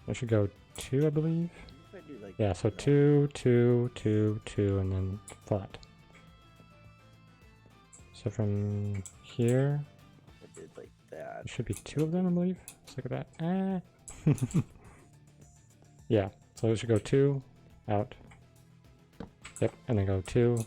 I should go 2, I believe. What if I do like Yeah, so no. 2, 2, 2, 2, and then flat. So from here, I did like that. there should be 2 of them, I believe. Let's look at that. Yeah, so it should go 2, out. Yep, and then go 2,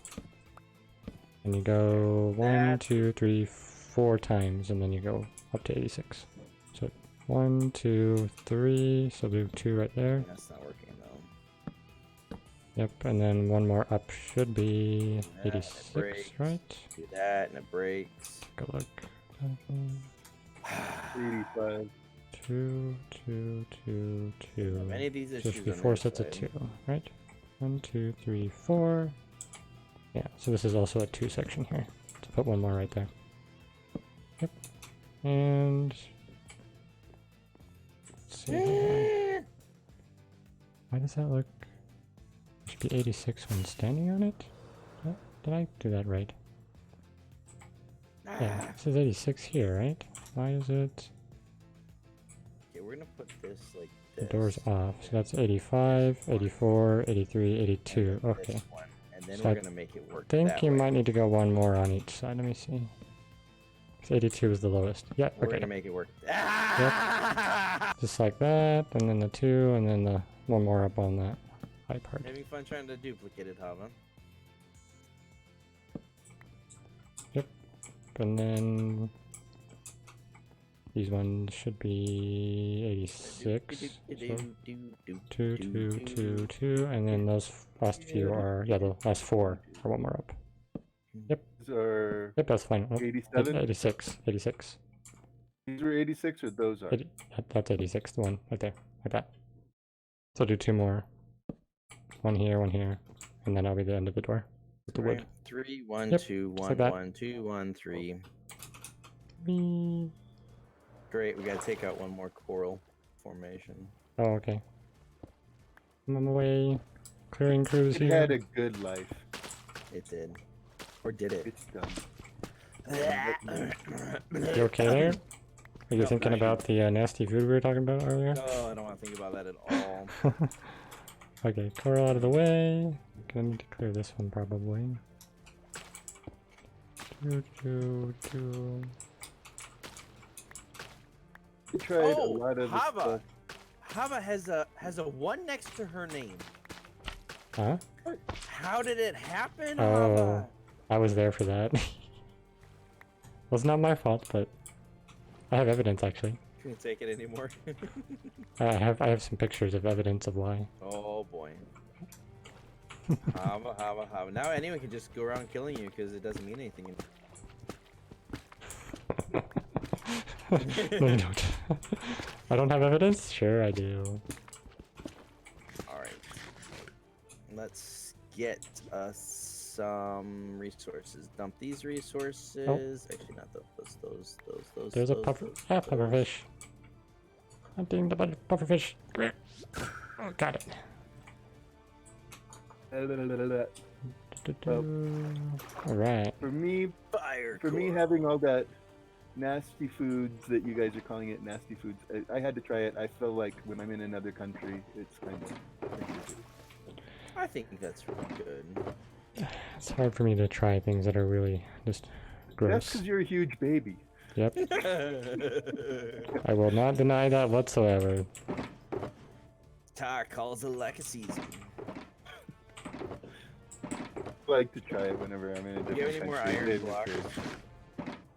And you go 1, That- 2, 3, 4 times, and then you go up to 86. So 1, 2, 3. So do 2 right there. That's not working though. Yep, and then one more up should be That, and it 86, breaks. right? Do that and it breaks. Take a look. 85. 2, 2, 2, 2. Have any of these So it issues should be on 4 their sets of side. 2, right? 1, 2, 3, 4. Yeah, so this is also a 2 section here. So put one more right there. Yep. And let's see here. Why does that look? It should be 86 when standing on it? Did I do that right? Yeah, this is 86 here, right? Why is it? Okay, we're gonna put this like The this. door's off. So that's 85, 84, 83, 82. and then Okay. this one, and then So we're I gonna make it work. I think that you way. might need to go one more on each side. Let me see. 'Cause 82 is the lowest. Yeah, We're okay. gonna make it work. Ah! Just like that, and then the 2, and then the one more up on that high part. Having fun trying to duplicate it, Hava. And then these ones should be 86. So 2, 2, 2, 2, and then those last few are, yeah, the last 4 are one more up. These are Yep, that's fine. Oh, 87. 86, 86. These were 86 or those are? That's 86, the one right there, like that. So do 2 more. One here, and then that'll be the end of the door with the wood. 3, 1, Yep, 2, just 1, like that. 1, 2, 1, 3. Whee. Great, we gotta take out one more coral formation. Oh, okay. I'm on the way. Clearing crews It had here. a good life. It did. Or did it? It's done. You okay there? Are you No, thinking not about the nasty food we were talking about earlier? Oh, I don't want to think about that at all. Okay, coral out of the way. Gonna need to clear this one probably. Do. We tried a Oh, lot of the Hava! stuff. Hava has a 1 next to her name. Huh? How did it happen, Oh, Hava? I was there for that. Well, it's not my fault, but I have evidence actually. Can't take it anymore. I have some pictures of evidence of why. Oh boy. Hava. Now anyone can just go around killing you because it doesn't mean anything. No, you don't. I don't have evidence? Sure, I do. Alright. Let's get us some resources. Dump these resources. Actually, not those. There's a those, puffer. those, Ah, those. pufferfish. Hunting the pufferfish. Oh, got it. Alright. For me, Fire. for me, coral. having all that nasty foods that you guys are calling it nasty foods, I had to try it. I feel like when I'm in another country, it's kind of. I think that's really good. It's hard for me to try things that are really just That's gross. because you're a huge baby. Yep. I will not deny that whatsoever. Tar calls it like a season. I like to try it whenever I'm in a different Do you have any more country. iron It is blocks?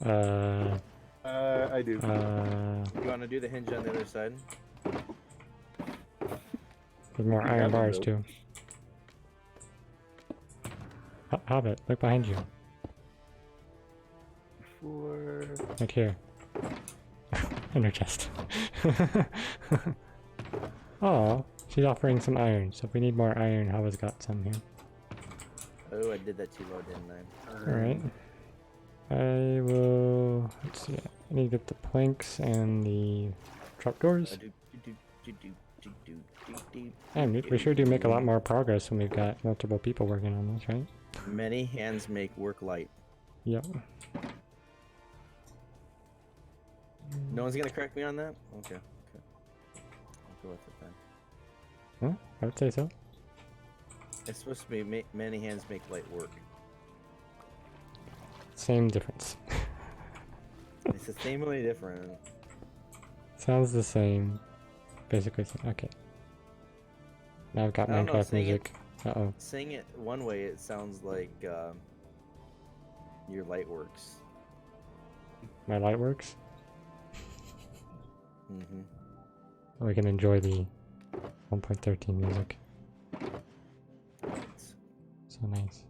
good. I do. You want to do the hinge on the other side? There's more You iron have it, bars though. too. Hobbit, look behind you. For Right here. In her chest. Oh, she's offering some iron. So if we need more iron, Hava's got some here. Oh, I did that too low, didn't I? Alright. I will. Let's see. I need to get the planks and the trapdoors. And we sure do make a lot more progress when we've got multiple people working on this, right? Many hands make work light. Yep. No one's gonna correct me on that? Okay. I'll go with it then. Huh? I would say so. It's supposed to be many hands make light work. Same difference. It's the same, only different. Sounds the same. Basically, okay. Now I've got I don't know, Minecraft sing it. music. Uh oh. Saying it one way, it sounds like Your light works. My light works. Mm-hmm. We can enjoy the 1.13 music. So nice.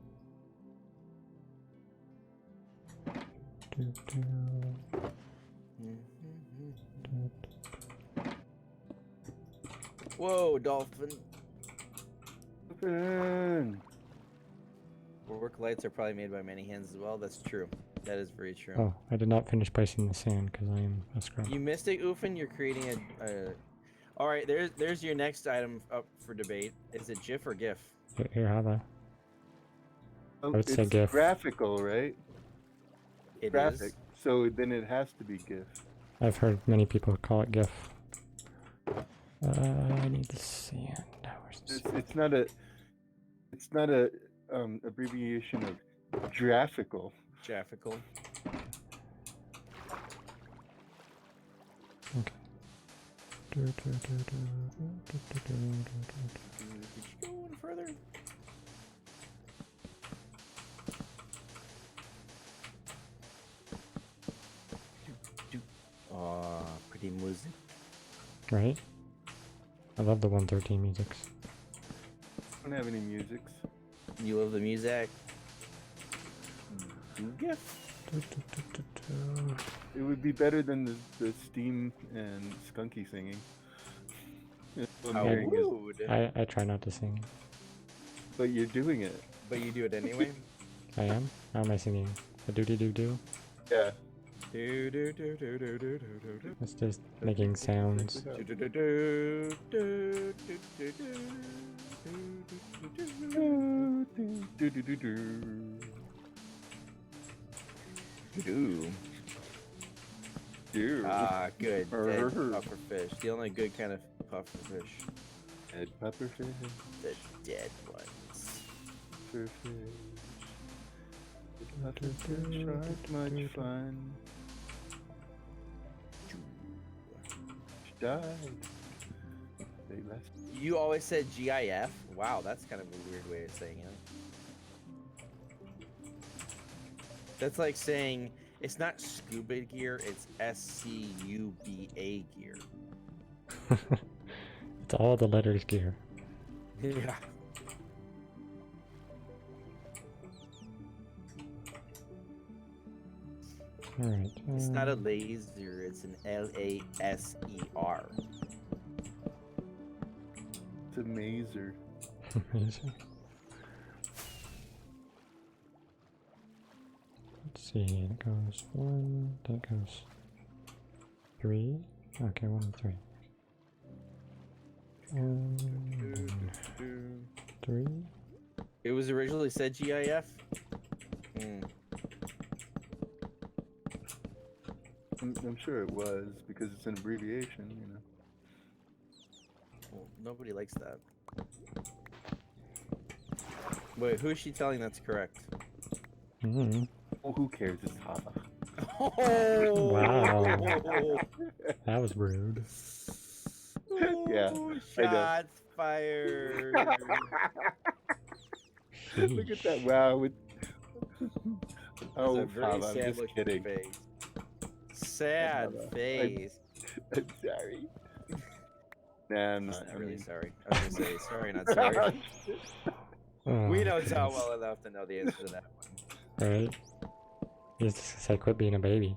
Whoa, dolphin. Dolphin. Work lights are probably made by many hands as well. That's true. That is very true. Oh, I did not finish placing the sand because I am a scrub. You missed it, Oofin. You're creating a. All right, there's your next item up for debate. Is it GIF or GIF? Here, have I? Oh, would say it's GIF. graphical, right? It Graphic. is. So then it has to be GIF. I've heard many people call it GIF. I need the sand. Where's the sand? It's not a abbreviation of graphical. Graphical. Okay. Did you go one further? Aw, pretty music. Right? I love the 113 musics. I don't have any musics. You love the music? GIF. It would be better than the Steam and Skunky singing. What I'm How hearing is- rude. I try not to sing. but you're doing it. But you do it anyway? I am? How am I singing? A doody-doo-doo? Yeah. Do, do, do, do, do, do, do, do. It's just making sounds. Do, do, do, do, do, do, do, do, do, do, do, do. Ah, good. Dead puffer fish. The only good kind of puffer fish. Dead pufferfish. The dead ones. Pufferfish. Pufferfish aren't much fun. She died. They left. You always said GIF? Wow, that's kind of a weird way of saying it. That's like saying it's not scuba gear, it's SCUBA gear. It's all the letters gear. Yeah. Alright. It's not a laser, it's an LASER. It's a mazer. Amazing. Let's see, it goes 1, that goes 3. Okay, 1 and 3. 3. It was originally said GIF? I'm sure it was because it's an abbreviation, you know. Well, nobody likes that. Wait, who is she telling that's correct? Mm-hmm. Oh, who cares? It's hot. Oh! Wow. That was rude. Yeah, Ooh, I know. shots fired. Look at that! Wow. With... Oh, oh, very Tom, I'm sad just looking kidding. face. Sad face. I'm sorry. Nah, I'm He's not. not really sorry. I was gonna say sorry, not sorry. Oh, We know goodness. Tom well enough to know the answer to that one. Right? You just said quit being a baby.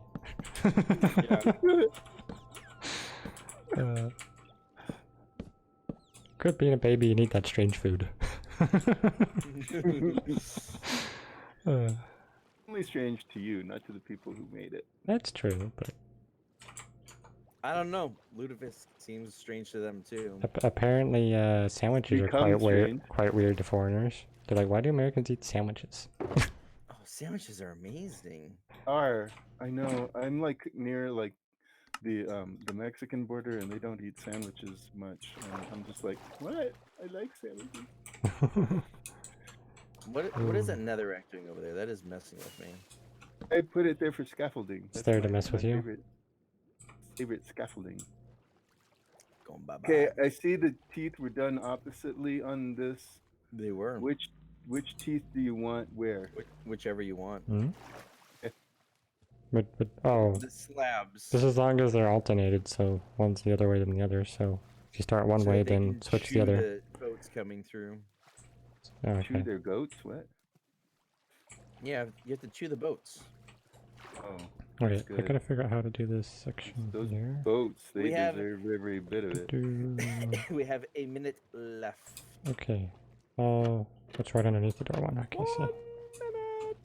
Yeah. Quit being a baby and eat that strange food. Only strange to you, not to the people who made it. That's true, but I don't know. Ludovic seems strange to them too. apparently sandwiches are Become strange. quite weird to foreigners. They're like, why do Americans eat sandwiches? Oh, sandwiches are amazing. I know. I'm like near like the Mexican border, and they don't eat sandwiches much. And I'm just like, what? I like sandwiches. What is that netherrack doing over there? That is messing with me. I put it there for scaffolding. It's there to mess with you? Favorite scaffolding. Going bye bye. Okay, I see the teeth were done oppositely on this. They were. Which which teeth do you want where? Whichever you want. Hmm? But oh, The slabs. just as long as they're alternated, so one's the other way than the other. So if you start one so way, that they then can switch the chew other. the boats coming through. Chew Okay. their goats? What? Yeah, you have to chew the boats. Oh, Wait, I good. gotta figure out how to do this section those here. boats, they We have- deserve every bit of it. We have a minute left. Okay. What's right underneath the door one? I can see. 1 minute.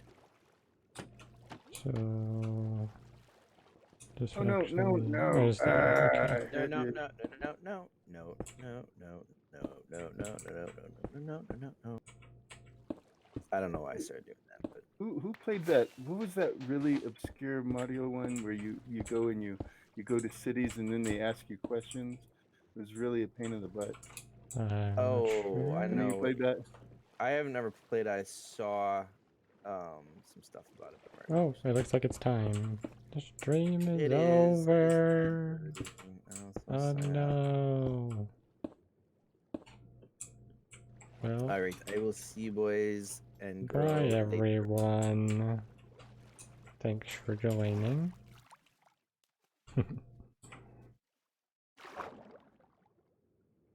So this Oh would no, actually no, no! there's the other. Okay. I No, had no, you. no, no, no, no, no, no, no, no, no, no, no, no, no, no, no. I don't know why I started doing that, but Who played that? What was that really obscure Mario one where you go and you go to cities and then they ask you questions? It was really a pain in the butt. I'm not oh, sure. I You know. played that? I have never played. I saw some stuff about it. But Oh, it looks like it's time. The stream is it is. over. It is 10:30. Oh, so Oh sad. no. Well, All right, I will see you boys and bye girls later. everyone. Thanks for joining.